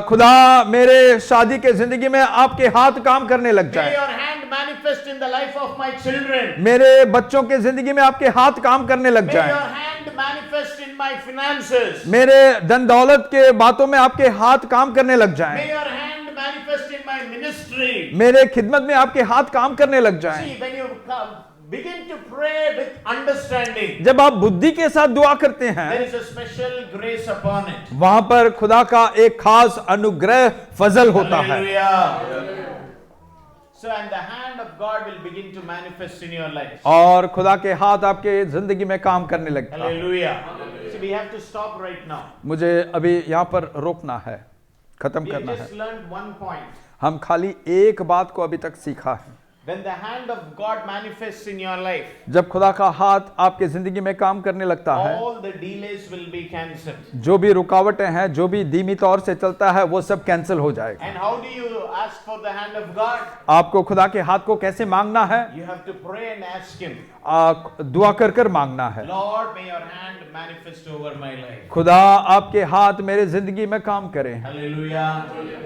Speaker 3: खुदा मेरे शादी के जिंदगी में आपके हाथ काम करने लग
Speaker 1: May
Speaker 3: जाए।
Speaker 1: your hand manifest in the life of my children.
Speaker 3: मेरे बच्चों के जिंदगी में आपके हाथ काम करने लग
Speaker 1: May
Speaker 3: जाए।
Speaker 1: your hand manifest in my finances.
Speaker 3: मेरे धन दौलत के बातों में आपके हाथ काम करने लग
Speaker 1: May
Speaker 3: जाएं।
Speaker 1: your hand manifest in my ministry.
Speaker 3: मेरे खिदमत में आपके हाथ काम करने लग जाएं।
Speaker 1: See, when you begin to pray with understanding,
Speaker 3: जब आप बुद्धि के साथ दुआ करते
Speaker 1: there
Speaker 3: हैं
Speaker 1: is a special grace upon it.
Speaker 3: वहां पर खुदा का एक खास अनुग्रह फजल होता है।
Speaker 1: Hallelujah. So, and the hand of God will begin to manifest in your life.
Speaker 3: और खुदा के हाथ आपके जिंदगी में काम करने लगता है।
Speaker 1: Hallelujah. So, we have to stop right now.
Speaker 3: मुझे अभी यहाँ पर रोकना है, खत्म
Speaker 1: We
Speaker 3: करना
Speaker 1: have
Speaker 3: है।
Speaker 1: just learned one point.
Speaker 3: हम खाली एक बात को अभी तक सीखा है।
Speaker 1: When the hand of God manifests in your life,
Speaker 3: जब खुदा का हाथ आपके जिंदगी में काम करने लगता है,
Speaker 1: all the delays will be cancelled.
Speaker 3: जो भी रुकावटें हैं, जो भी धीमी तौर से चलता है, वो सब कैंसिल हो जाएगा।
Speaker 1: And how do you ask for the hand of God?
Speaker 3: आपको खुदा के हाथ को कैसे मांगना है?
Speaker 1: You have to pray and ask Him,
Speaker 3: दुआ कर कर मांगना है।
Speaker 1: Lord, may your hand manifest over my life.
Speaker 3: खुदा आपके हाथ मेरे जिंदगी में काम करें।
Speaker 1: Hallelujah.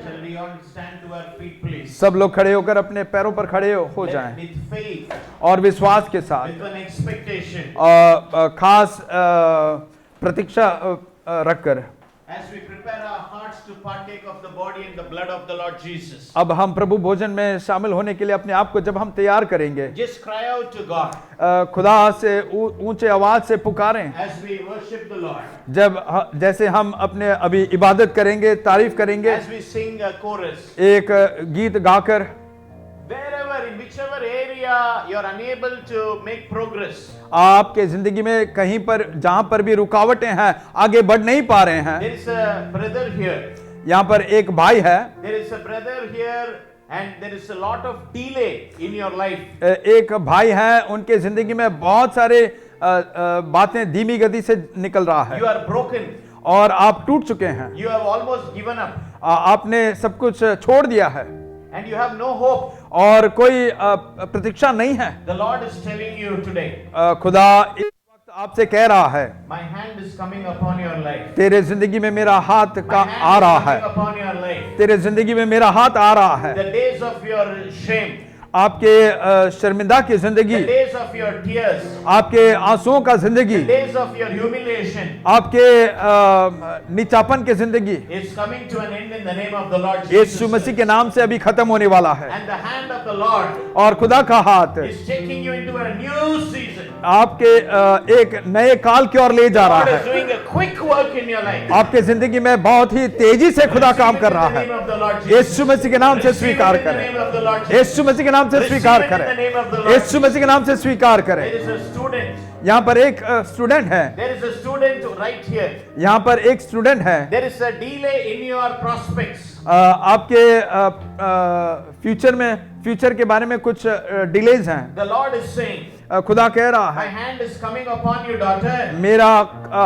Speaker 1: Shall we all stand to our feet, please?
Speaker 3: सब लोग खड़े होकर अपने पैरों पर खड़े हो जाएं
Speaker 1: With faith,
Speaker 3: और विश्वास के साथ
Speaker 1: with an expectation,
Speaker 3: खास प्रतीक्षा रखकर
Speaker 1: as we prepare our hearts to partake of the body and the blood of the Lord Jesus.
Speaker 3: अब हम प्रभु भोजन में शामिल होने के लिए अपने आप को जब हम तैयार करेंगे,
Speaker 1: Just cry out to God
Speaker 3: खुदा से ऊंचे आवाज से पुकारें।
Speaker 1: as we worship the Lord,
Speaker 3: जैसे हम अपने अभी इबादत करेंगे, तारीफ करेंगे,
Speaker 1: as we sing a chorus.
Speaker 3: एक गीत गाकर,
Speaker 1: Wherever, in whichever area area you are unable to make progress,
Speaker 3: आपके जिंदगी में कहीं पर जहां पर भी रुकावटें हैं, आगे बढ़ नहीं पा रहे हैं,
Speaker 1: there is a brother here.
Speaker 3: यहाँ पर एक भाई है,
Speaker 1: There is a brother here and there is a lot of delay in your life.
Speaker 3: एक भाई है, उनके जिंदगी में बहुत सारे बातें धीमी गति से निकल रहा है
Speaker 1: You are broken.
Speaker 3: और आप टूट चुके हैं,
Speaker 1: You have almost given up
Speaker 3: आपने सब कुछ छोड़ दिया है
Speaker 1: and you have no hope.
Speaker 3: और कोई प्रतीक्षा नहीं है।
Speaker 1: The Lord is telling you today,
Speaker 3: खुदा इस वक्त आपसे कह रहा है,
Speaker 1: my hand is coming upon your life.
Speaker 3: तेरे जिंदगी में मेरा हाथ
Speaker 1: My
Speaker 3: का
Speaker 1: hand
Speaker 3: आ
Speaker 1: is
Speaker 3: रहा
Speaker 1: coming
Speaker 3: है,
Speaker 1: upon your life.
Speaker 3: तेरे जिंदगी में मेरा हाथ आ रहा है।
Speaker 1: The days of your shame,
Speaker 3: आपके शर्मिंदा की जिंदगी,
Speaker 1: the days of your tears,
Speaker 3: आपके आंसुओं का जिंदगी,
Speaker 1: the days of your humiliation
Speaker 3: आपके नीचापन की जिंदगी
Speaker 1: is coming to an end in the name of the Lord
Speaker 3: Yeshu
Speaker 1: Jesus.
Speaker 3: मसीह के नाम से अभी खत्म होने वाला है
Speaker 1: And the hand of the Lord
Speaker 3: और खुदा का हाथ
Speaker 1: is taking you into a new season.
Speaker 3: आपके एक नए काल की ओर ले जा रहा
Speaker 1: God is
Speaker 3: है।
Speaker 1: doing a quick work in your life.
Speaker 3: आपके जिंदगी में बहुत ही तेजी से खुदा काम कर रहा
Speaker 1: In the
Speaker 3: है।
Speaker 1: name of the Lord Jesus.
Speaker 3: यीशु मसीह के नाम से
Speaker 1: Receive it
Speaker 3: स्वीकार
Speaker 1: in the
Speaker 3: करें,
Speaker 1: name of the Lord Jesus.
Speaker 3: यीशु मसीह के नाम से स्वीकार
Speaker 1: Receive it in the
Speaker 3: करें,
Speaker 1: name of the Lord
Speaker 3: यीशु मसीह के नाम से स्वीकार
Speaker 1: There
Speaker 3: करें।
Speaker 1: is a student.
Speaker 3: यहाँ पर एक स्टूडेंट है,
Speaker 1: There is a student right here.
Speaker 3: यहाँ पर एक स्टूडेंट है,
Speaker 1: There is a delay in your prospects.
Speaker 3: आपके फ्यूचर के बारे में कुछ डिलेज हैं।
Speaker 1: The Lord is saying,
Speaker 3: खुदा कह रहा
Speaker 1: my
Speaker 3: है,
Speaker 1: hand is coming upon you, daughter.
Speaker 3: मेरा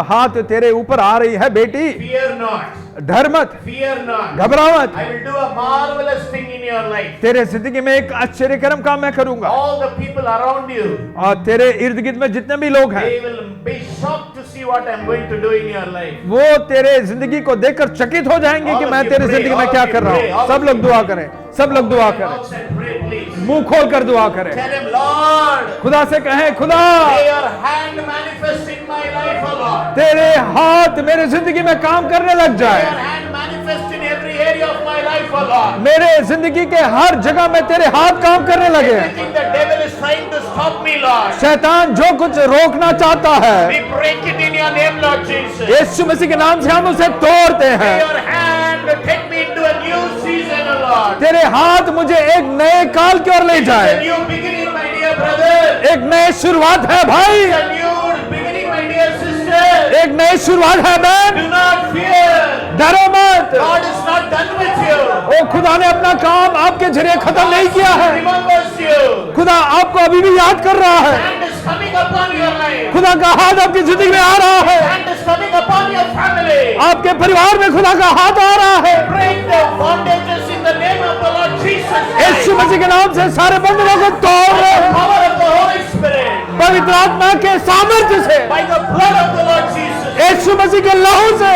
Speaker 3: हाथ तेरे ऊपर आ रही है बेटी,
Speaker 1: Fear not.
Speaker 3: डर मत,
Speaker 1: Fear not.
Speaker 3: घबरा मत,
Speaker 1: I will do a marvelous thing in your life.
Speaker 3: तेरे जिंदगी में एक आश्चर्यकरम काम मैं करूंगा
Speaker 1: All the people around you,
Speaker 3: और तेरे इर्द गिर्द में जितने भी लोग हैं
Speaker 1: they will be shocked to see what I'm going to do in your life.
Speaker 3: वो तेरे जिंदगी को देखकर चकित हो जाएंगे कि मैं तेरे जिंदगी में क्या कर रहा हूँ। सब लोग दुआ करें, सब लोग दुआ करें,
Speaker 1: Mouths and pray, please.
Speaker 3: मुंह खोल कर दुआ करें,
Speaker 1: Tell him, Lord,
Speaker 3: खुदा से कहें, खुदा
Speaker 1: may your hand manifest in my life, O Lord.
Speaker 3: तेरे हाथ मेरे जिंदगी में काम करने लग
Speaker 1: May
Speaker 3: जाए,
Speaker 1: your hand manifest in every area of my life, O Lord.
Speaker 3: मेरे जिंदगी के हर जगह में तेरे हाथ काम करने लगे।
Speaker 1: Everything the devil is trying to stop me, Lord,
Speaker 3: शैतान जो कुछ रोकना चाहता है,
Speaker 1: we break it in your name, Lord Jesus.
Speaker 3: यीशु मसीह के नाम से हम उसे तोड़ते
Speaker 1: May
Speaker 3: हैं।
Speaker 1: your hand take me into a new season, O Lord.
Speaker 3: तेरे हाथ मुझे एक नए काल की ओर ले
Speaker 1: It's a
Speaker 3: जाए।
Speaker 1: new beginning, my dear brother.
Speaker 3: एक नई शुरुआत है भाई,
Speaker 1: It's a new beginning, my dear sister.
Speaker 3: एक नई शुरुआत है बहन,
Speaker 1: Do not fear.
Speaker 3: डरो मत।
Speaker 1: God is not done with you.
Speaker 3: ओ खुदा ने अपना काम आपके जरिए खत्म नहीं किया
Speaker 1: God
Speaker 3: है।
Speaker 1: remembers you.
Speaker 3: खुदा आपको अभी भी याद कर रहा है।
Speaker 1: Hand is coming upon your life.
Speaker 3: खुदा का हाथ आपकी जिंदगी में आ रहा है,
Speaker 1: Hand is coming upon your family.
Speaker 3: आपके परिवार में खुदा का हाथ आ रहा है।
Speaker 1: Break the bondages in the name of the Lord Jesus
Speaker 3: Yeshu
Speaker 1: Christ.
Speaker 3: मसीह के नाम से सारे बंधनों को तोड़
Speaker 1: By the power of the Holy Spirit.
Speaker 3: पवित्र आत्मा के सामर्थ्य से,
Speaker 1: By the blood of the Lord Jesus.
Speaker 3: यीशु मसीह के लहू से।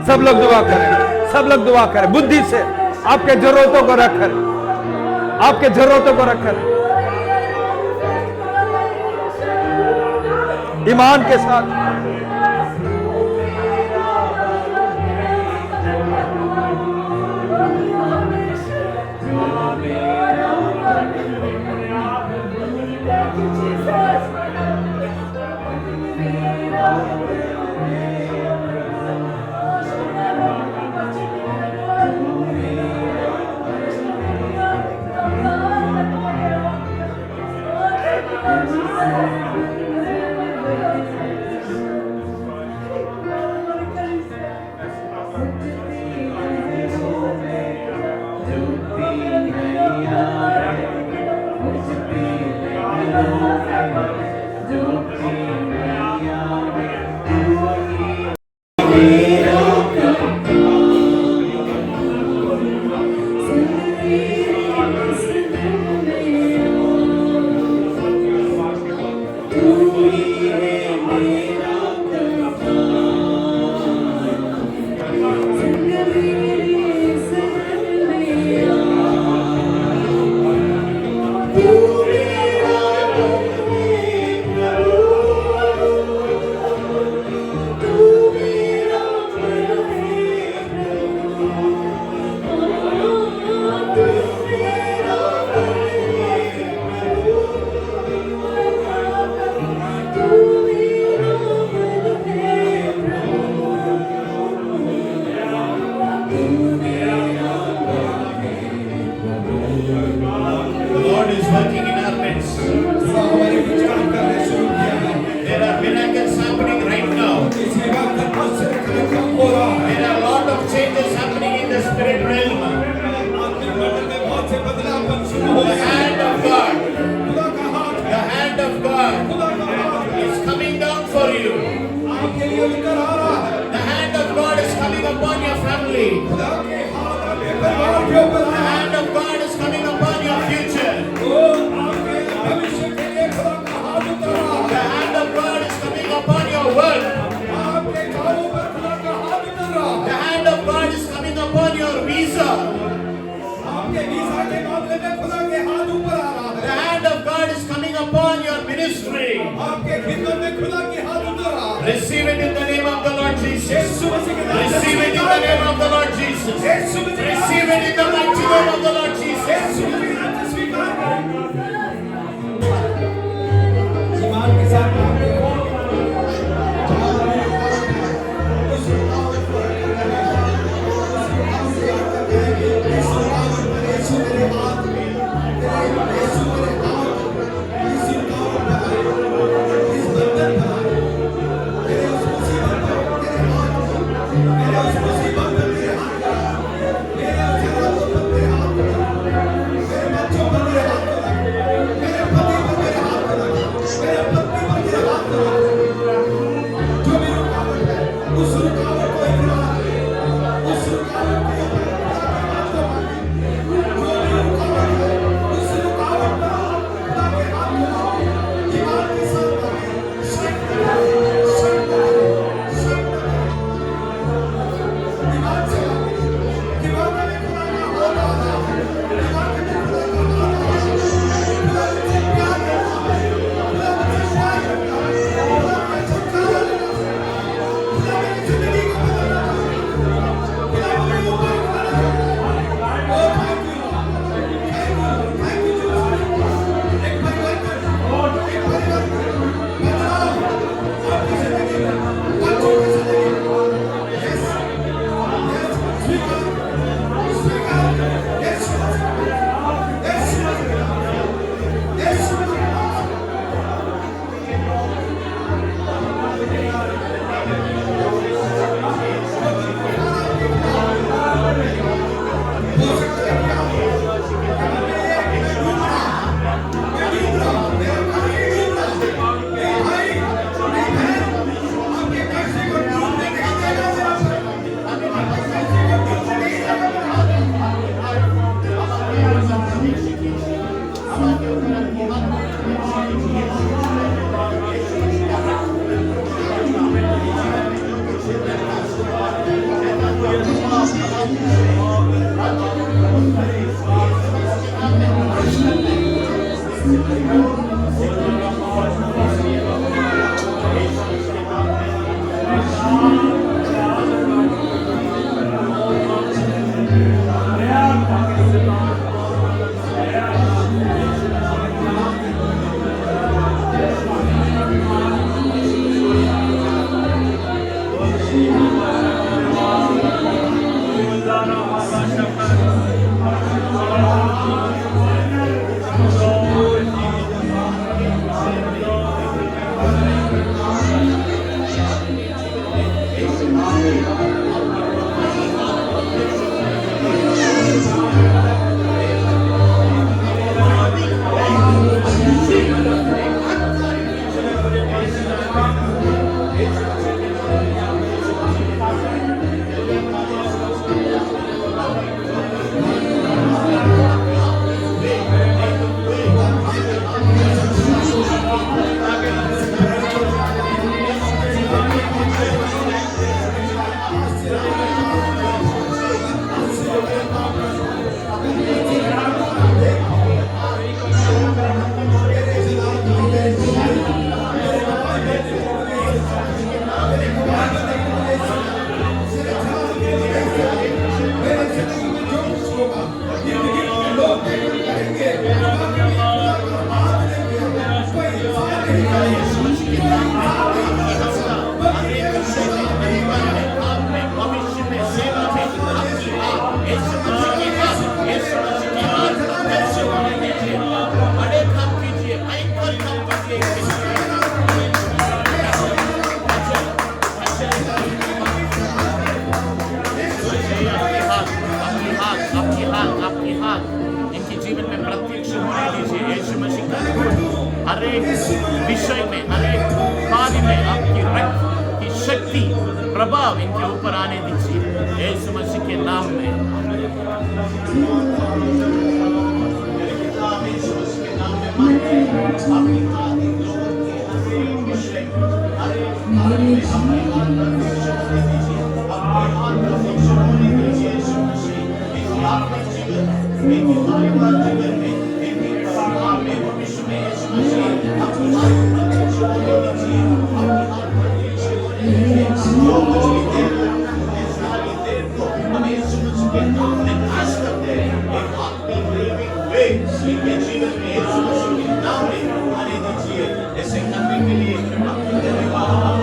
Speaker 3: सब लोग दुआ करें, सब लोग दुआ करें, बुद्धि से आपके जरूरतों को रखकर, आपके जरूरतों को रखकर ईमान के साथ।
Speaker 2: खुदा के हाथ आपके परिवार के ऊपर
Speaker 1: The
Speaker 2: आए।
Speaker 1: hand of God is coming upon your future.
Speaker 2: ओ आपके भविष्य के लिए खुदा का हाथ उतरा
Speaker 1: The
Speaker 2: है।
Speaker 1: hand of God is coming upon your work.
Speaker 2: आपके कामों पर खुदा का हाथ उतरा
Speaker 1: The
Speaker 2: है।
Speaker 1: hand of God is coming upon your visa.
Speaker 2: आपके वीजा के मामले में खुदा के हाथ ऊपर आ रहा
Speaker 1: The
Speaker 2: है।
Speaker 1: hand of God is coming upon your ministry.
Speaker 2: आपके खिदमत में खुदा के हाथ उतरा है।
Speaker 1: Receive it in the name of the Lord Jesus.
Speaker 2: यीशु मसीह के नाम से
Speaker 1: Receive it in the name of the Lord Jesus.
Speaker 2: यीशु मसीह के नाम से
Speaker 1: Receive it in the mighty name of the Lord Jesus.
Speaker 2: यीशु मसीह के नाम से स्वीकार करें। ईमान के साथ काम करें। यीशु मेरे हाथ में, यीशु मेरे हाथ में, इस रुकावट पर आए, इस बंधन पर आए, मेरे उस मुसीबत पर तेरे हाथ में, मेरे उस मुसीबत पर तेरे हाथ में, मेरे उस हालातों पर तेरे हाथ में, मेरे बच्चों पर तेरे हाथ में, मेरे पति पर तेरे हाथ में, मेरे पत्नी पर तेरे हाथ में, जो भी रुकावट है, उस रुकावट को इकरार करें, उस रुकावट के ऊपर
Speaker 1: प्रभाव इनके ऊपर आने दीजिए यीशु मसीह के नाम में। यीशु मसीह के नाम में मांगते हैं, अपनी हाथ इन लोगों के हर विषय अपने हाथ होने दीजिए, अपने हाथ होने दीजिए यीशु मसीह। इनकी आत्मिक जीवन, इनकी पारिवारिक जीवन में, इनकी परिवार में, भविष्य में यीशु मसीह अपनी हाथ होने दीजिए, अपनी हाथ होने दीजिए। जो कुछ भी देर इस सारी देर को हम यीशु मसीह के नाम में नाश करते हैं, एक आत्मिक लीविंग वे इनके जीवन में यीशु मसीह के नाम में आने दीजिए। ऐसे करने के लिए अपने धन्यवाद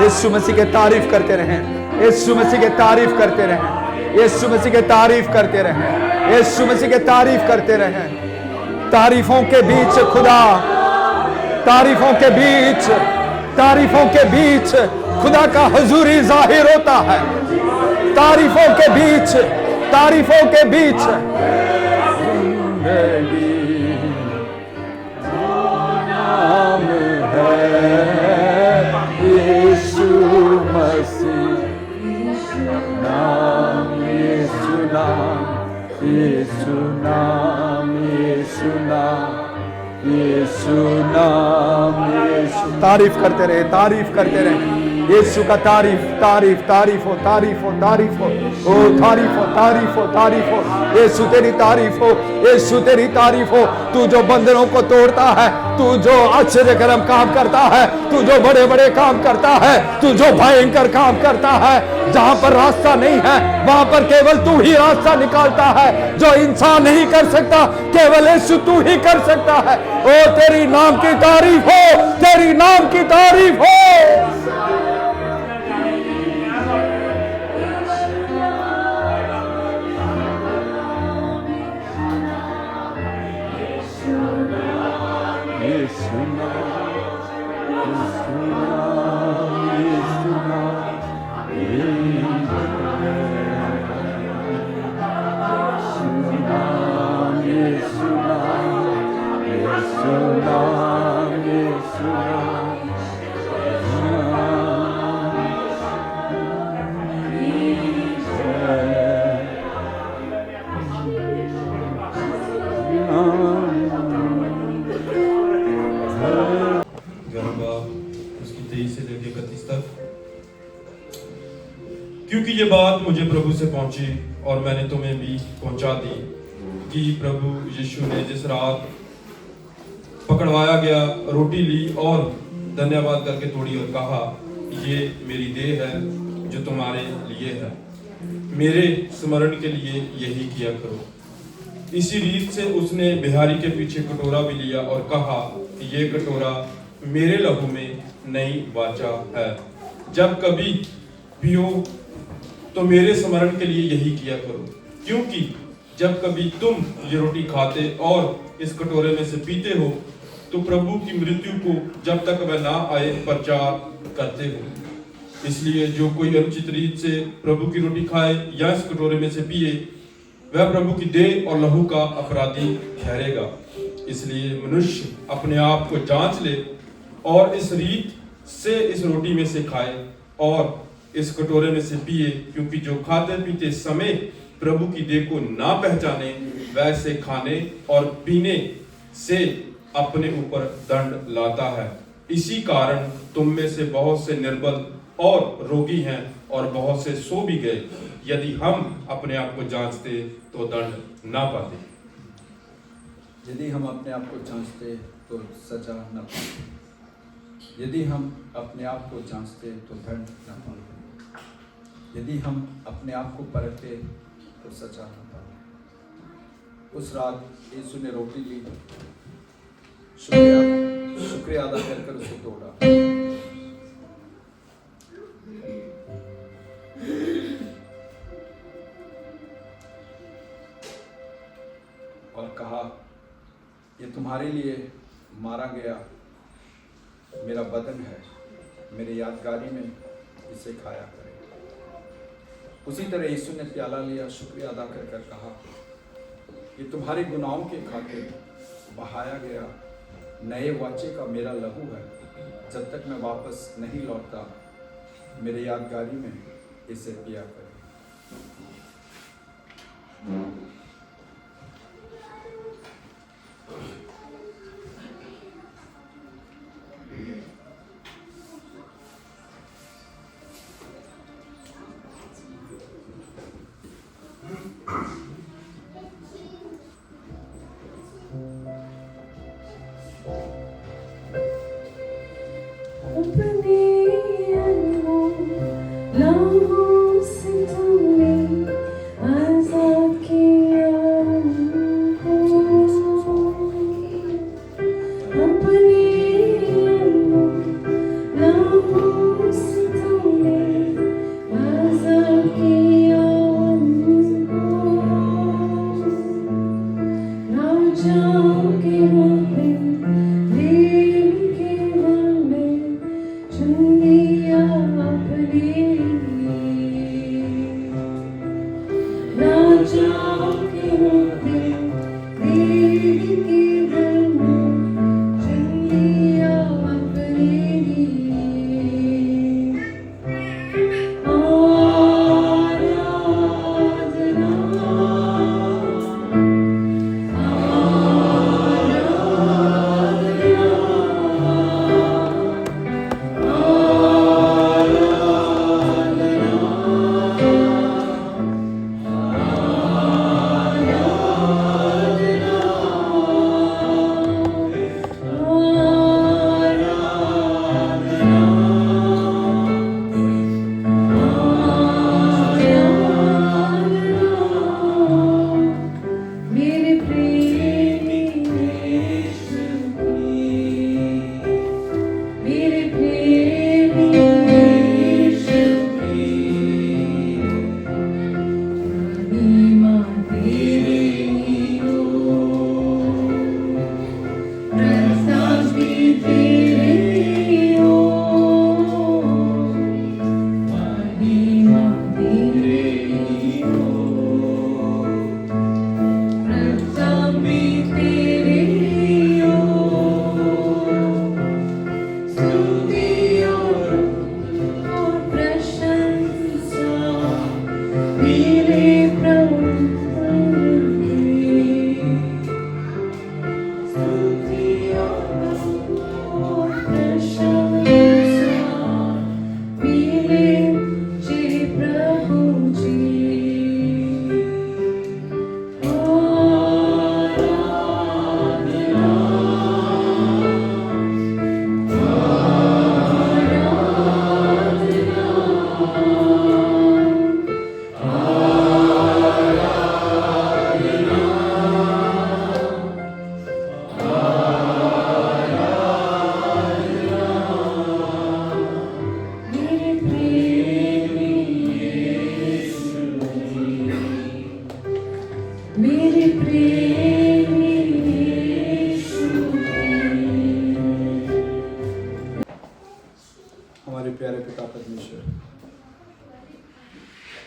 Speaker 3: यीशु मसीह के तारीफ करते रहें, यीशु मसीह के तारीफ करते रहें, यीशु मसीह के तारीफ करते रहें, यीशु मसीह के तारीफ करते रहें। तारीफों के बीच खुदा, तारीफों के बीच, तारीफों के बीच खुदा का हुजूरी जाहिर होता है। तारीफों के बीच, तारीफों के बीच नाम है यीशु मसीह, नाम यीशु, नाम यीशु, नाम यीशु, नाम यीशु, नाम यीशु। तारीफ करते रहे, तारीफ करते रहे, यीशु का तारीफ तारीफ तारीफ हो तारीफ हो तारीफ हो ओ तारीफ हो तारीफ हो तारीफ हो यीशु तेरी तारीफ हो यीशु तेरी तारीफ हो। तू जो बंधनों को तोड़ता है, तू जो आश्चर्यकरम काम करता है, तू जो बड़े बड़े काम करता है, तू जो भयंकर काम करता है, जहां पर रास्ता नहीं है वहां पर केवल तू ही रास्ता निकालता है। जो इंसान नहीं कर सकता केवल यीशु तू ही कर सकता है। ओ तेरी नाम की तारीफ हो, तेरी नाम की तारीफ हो।
Speaker 4: क्योंकि ये बात मुझे प्रभु से पहुंची और मैंने तुम्हें भी पहुंचा दी कि प्रभु यीशु ने जिस रात पकड़वाया गया रोटी ली और धन्यवाद करके तोड़ी और कहा, ये मेरी देह है जो तुम्हारे लिए है, मेरे स्मरण के लिए यही किया करो। इसी रीत से उसने बिहारी के पीछे कटोरा भी लिया और कहा, ये कटोरा मेरे लहू में नई वाचा है, जब कभी पियो तो मेरे स्मरण के लिए यही किया करो। क्योंकि जब कभी तुम ये रोटी खाते और इस कटोरे में से पीते हो तो प्रभु की मृत्यु को जब तक वह ना आए प्रचार करते हो। इसलिए जो कोई अनुचित रीत से प्रभु की रोटी खाए या इस कटोरे में से पिए वह प्रभु की देह और लहू का अपराधी ठहरेगा। इसलिए मनुष्य अपने आप को जांच ले और इस रीत से इस रोटी में से खाए और इस कटोरे में से पिए, क्योंकि जो खाते पीते समय प्रभु की देह को ना पहचाने वैसे खाने और पीने से अपने ऊपर दंड लाता है। इसी कारण तुम में से बहुत से निर्बल और रोगी हैं और बहुत से सो भी गए। यदि हम अपने आप को जांचते तो दंड ना पाते।
Speaker 5: यदि हम अपने आप को जांचते तो सजा न पाते। यदि हम अपने आप को जांचते तो दंड न पाते। यदि हम अपने आप को परखते तो सजा न पाते। उस रात यीशु ने रोटी ली, शुक्रिया अदा कर उसे तोड़ा और कहा, ये तुम्हारे लिए मारा गया मेरा बदन है, मेरे यादगारी में इसे खाया करें। उसी तरह यीशु ने प्याला लिया, शुक्रिया अदा कर कहा, ये तुम्हारे गुनाहों के खातिर बहाया गया नए वाचे का मेरा लहू है, जब तक मैं वापस नहीं लौटता मेरे यादगारी में इसे पिया करें।
Speaker 6: Open the annual, love, sing to me.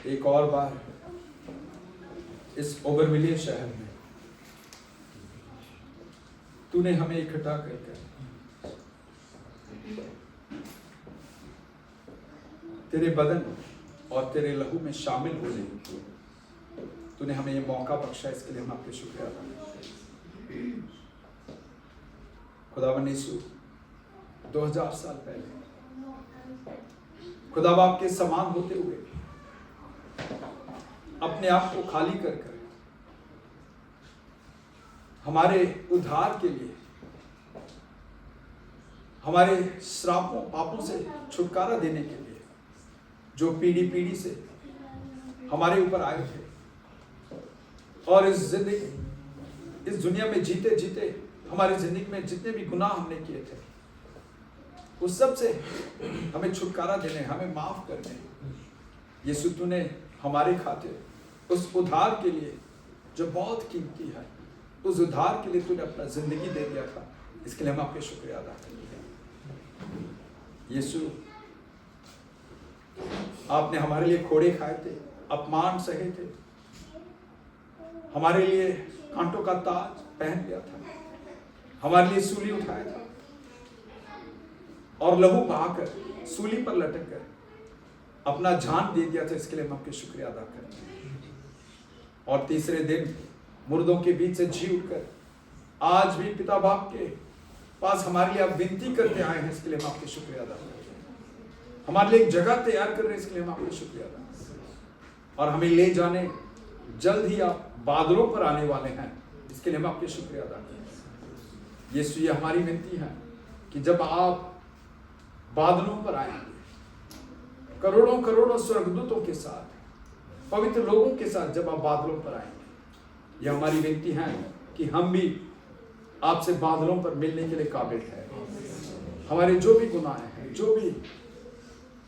Speaker 5: एक और बार इस ओबरविले शहर में तूने हमें इकट्ठा कर तेरे बदन और तेरे लहू में शामिल होने तूने हमें ये मौका बख्शा, इसके लिए हम आपके शुक्रिया अदा करते हैं। खुदावन यीशु 2000 साल पहले खुदा बाप के समान होते हुए अपने आप को खाली कर कर हमारे उद्धार के लिए, हमारे श्रापों पापों से छुटकारा देने के लिए जो पीढ़ी पीढ़ी से हमारे ऊपर आए थे, और इस जिंदगी, इस दुनिया में जीते जीते हमारी जिंदगी में जितने भी गुनाह हमने किए थे उस सब से हमें छुटकारा देने, हमें माफ करने यीशु तूने हमारे खातिर उस उद्धार के लिए जो बहुत कीमती है, उस उद्धार के लिए तूने अपना जिंदगी दे दिया था। इसके लिए हम आपके शुक्रिया अदा करते हैं। यीशु आपने हमारे लिए खोड़े खाए थे, अपमान सहे थे, हमारे लिए कांटों का ताज पहन लिया था, हमारे लिए सूली उठाया था और लहू बहाकर सूली पर लटक कर अपना जान दे दिया था। इसके लिए हम आपके शुक्रिया अदा करते हैं। और तीसरे दिन मुर्दों के बीच से जी उठकर आज भी पिता बाप के पास हमारे लिए आप विनती करते आए हैं। इसके लिए हम आपके शुक्रिया अदा करते हैं। हमारे लिए एक जगह तैयार कर रहे हैं, इसके लिए हम आपके शुक्रिया अदा करते हैं। और हमें ले जाने जल्द ही आप बादलों पर आने वाले हैं, इसके लिए हम आपके शुक्रिया अदा करते हैं। यीशु ये हमारी विनती है कि जब आप बादलों पर आएंगे करोड़ों करोड़ों स्वर्गदूतों के साथ, पवित्र लोगों के साथ, जब आप बादलों पर आएंगे, यह हमारी विनती है कि हम भी आपसे बादलों पर मिलने के लिए काबिल है। हमारे जो भी गुनाह हैं, जो भी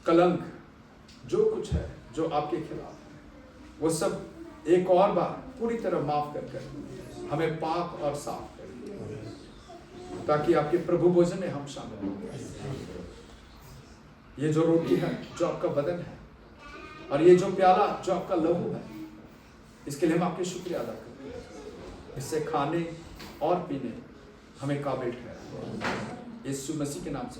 Speaker 5: कलंक, जो कुछ है जो आपके खिलाफ है, वो सब एक और बार पूरी तरह माफ कर हमें पाक और साफ कर, ताकि आपके प्रभु भोजन में हम शामिल हों। ये जो रोटी है जो आपका बदन है, और ये जो प्याला जो आपका लहू है, इसके लिए हम आपके शुक्रिया अदा करते हैं। इससे खाने और पीने हमें काबिल ठहराए। यीशु मसीह के नाम से।